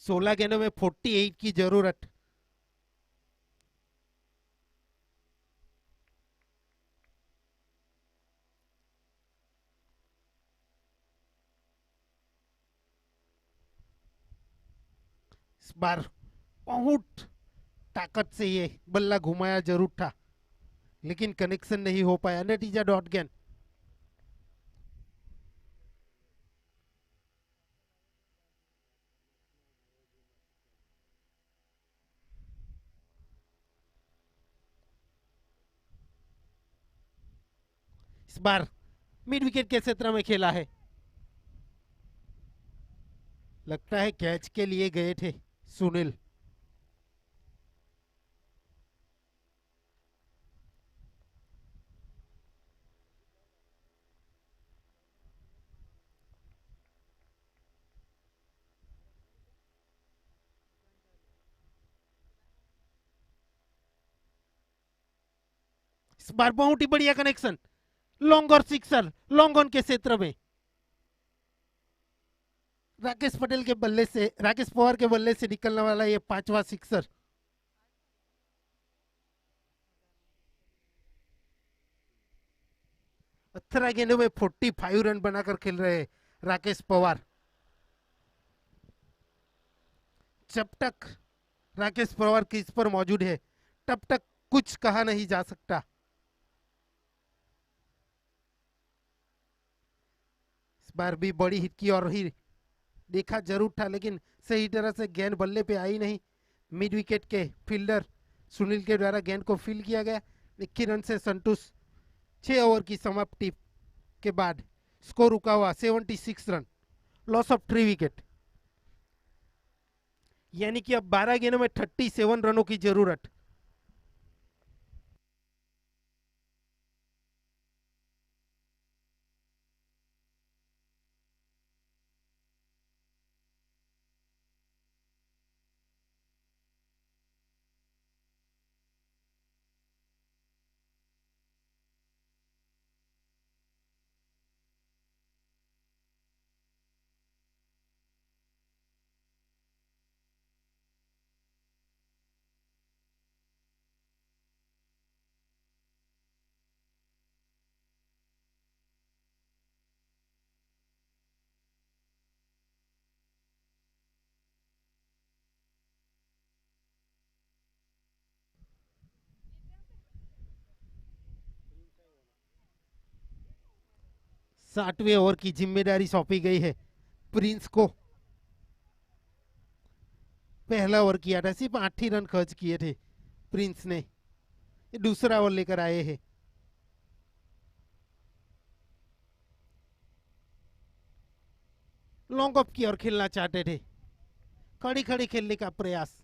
सोलह गेंदों में 48 की जरूरत। इस बार बहुत ताकत से ये बल्ला घुमाया जरूर था, लेकिन कनेक्शन नहीं हो पाया। नतीजा डॉट गेंद। इस बार मिड विकेट के क्षेत्र में खेला है। लगता है कैच के लिए गए थे सुनील। इस बार बहुत ही बढ़िया कनेक्शन, लॉन्ग और सिक्सर, लॉन्ग ऑन के क्षेत्र में। राकेश पटेल के बल्ले से, राकेश पवार के बल्ले से निकलने वाला ये पांचवा सिक्सर। अठारह गेंदों में 45 रन बनाकर खेल रहे हैं राकेश पवार। जब तक राकेश पवार क्रीज पर मौजूद है तब तक कुछ कहा नहीं जा सकता। इस बार भी बड़ी हिट की और ही देखा जरूर था, लेकिन सही तरह से गेंद बल्ले पे आई नहीं। मिड विकेट के फील्डर सुनील के द्वारा गेंद को फील किया गया। 21 रन से संतुष्ट। 6 ओवर की समाप्ति के बाद स्कोर रुका हुआ 76 रन, लॉस ऑफ 3 विकेट। यानी कि अब 12 गेंदों में 37 रनों की जरूरत। साठवें ओवर की जिम्मेदारी सौंपी गई है प्रिंस को। पहला ओवर किया था, सिर्फ 8 ही रन खर्च किए थे प्रिंस ने। ये दूसरा ओवर लेकर आए हैं। लॉन्ग ऑफ की ओर खेलना चाहते थे, खड़ी खड़ी खेलने का प्रयास।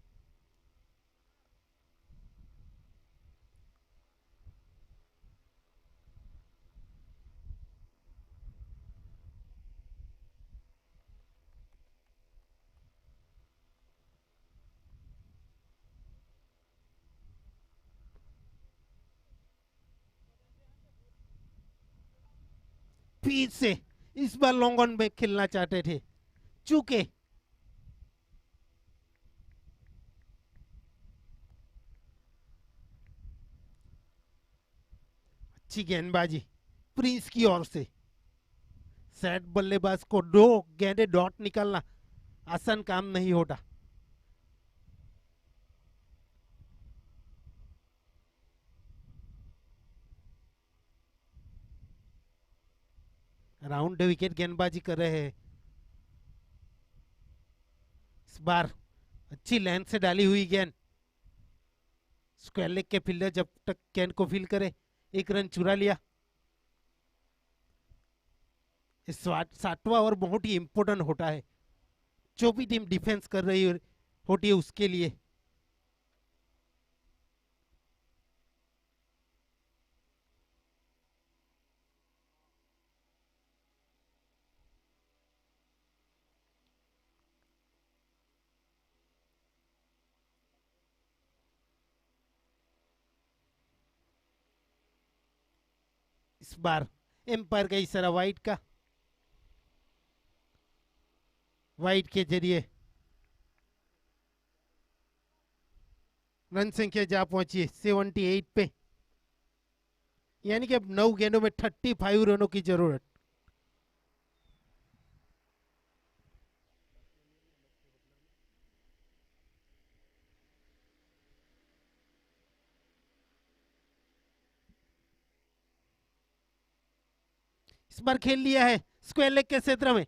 फिर से इस बार लॉन्ग ऑन में खेलना चाहते थे, चूके। अच्छी गेंदबाजी प्रिंस की ओर से। सेट बल्लेबाज को 2 गेंदे डॉट निकालना आसान काम नहीं होता। राउंड विकेट गेंदबाजी कर रहे हैं। इस बार अच्छी लेंथ से डाली हुई गेंद, स्क्वायर लेग के फील्डर जब तक गेंद को फील करे 1 रन चुरा लिया। इस 7वां ओवर बहुत ही इंपॉर्टेंट होता है, जो भी टीम डिफेंस कर रही होती है उसके लिए। इस बार एम्पायर का इशारा वाइड का, वाइड के जरिए रन संख्या जा पहुंची है 78 पे, यानी कि अब 9 गेंदों में 35 रनों की जरूरत। इस बार खेल लिया है स्क्वायर लेग के क्षेत्र में,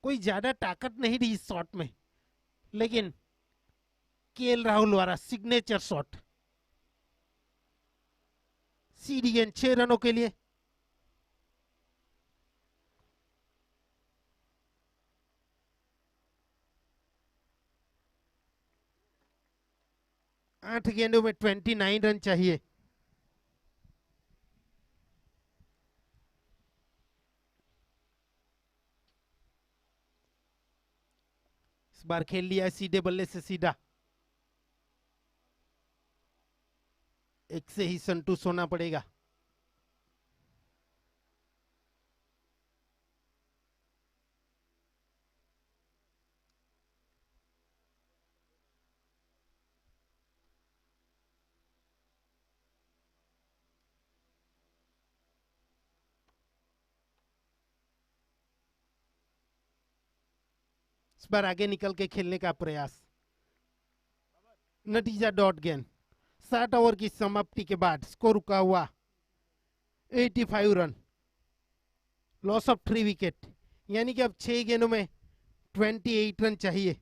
कोई ज्यादा ताकत नहीं थी इस शॉट में, लेकिन केएल राहुल द्वारा सिग्नेचर शॉट, सीधी गेंद 6 रनों के लिए। आठ गेंदों में 29 रन चाहिए। इस बार खेल लिया सीधे बल्ले से सीधा, एक से ही संतुष्ट होना पड़ेगा। इस बार आगे निकल के खेलने का प्रयास, नतीजा डॉट गेंद। 60 ओवर की समाप्ति के बाद स्कोर रुका हुआ 85 रन, लॉस ऑफ 3 विकेट, यानी कि अब 6 गेंदों में 28 रन चाहिए।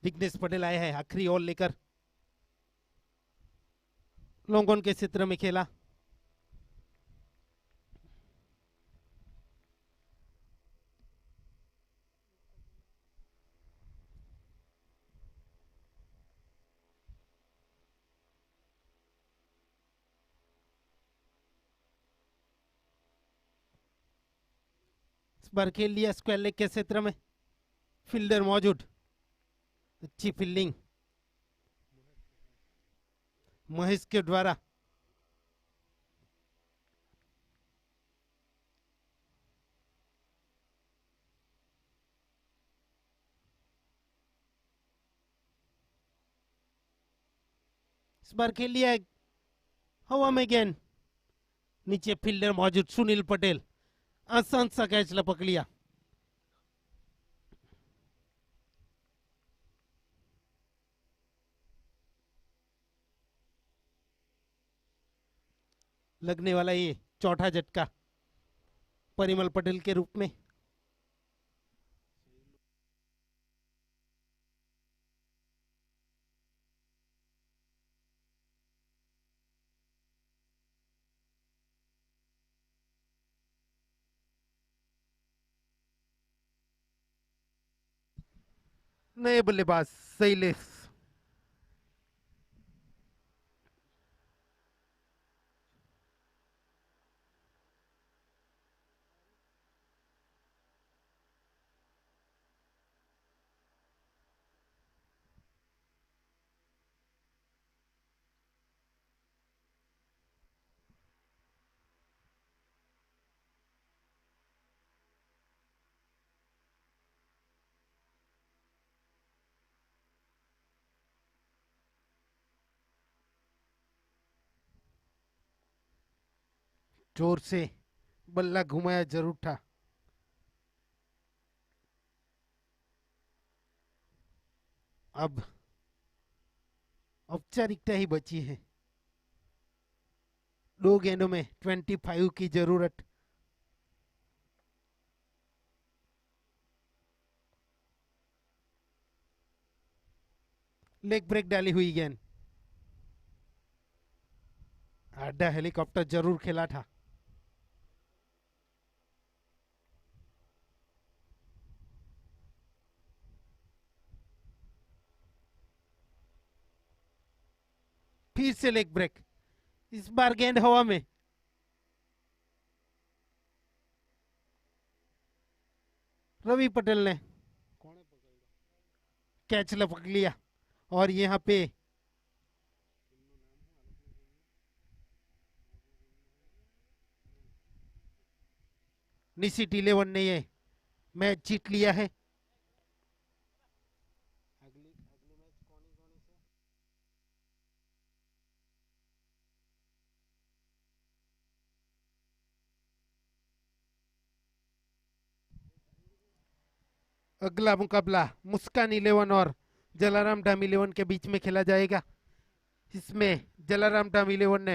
विघ्नेश पटेल आए हैं आखिरी ओवर लेकर, लोगों के क्षेत्र में खेला। इस बार खेल लिया स्क्वायर लेग के क्षेत्र में, फील्डर मौजूद, अच्छी फील्डिंग महेश के द्वारा। इस बार खेल लिया हवा में गेंद, नीचे फील्डर मौजूद सुनील पटेल, आसान सा कैच लपक लिया। लगने वाला ये चौथा झटका परिमल पटेल के रूप में। नए बल्लेबाज शैलेश, जोर से बल्ला घुमाया जरूर था। अब औपचारिकता ही बची है। 2 गेंदों में 25 की जरूरत। लेग ब्रेक डाली हुई गेंद। आधा हेलीकॉप्टर जरूर खेला था। फिर से लेग ब्रेक। इस बार गेंद हवा में। रवि पटेल ने कैच लपक लिया और यहाँ पे निशित 11 ने ये मैच जीत लिया है। अगला मुकाबला मुस्कान 11 और जलाराम डाम 11 के बीच में खेला जाएगा। इसमें जलाराम डाम 11 ने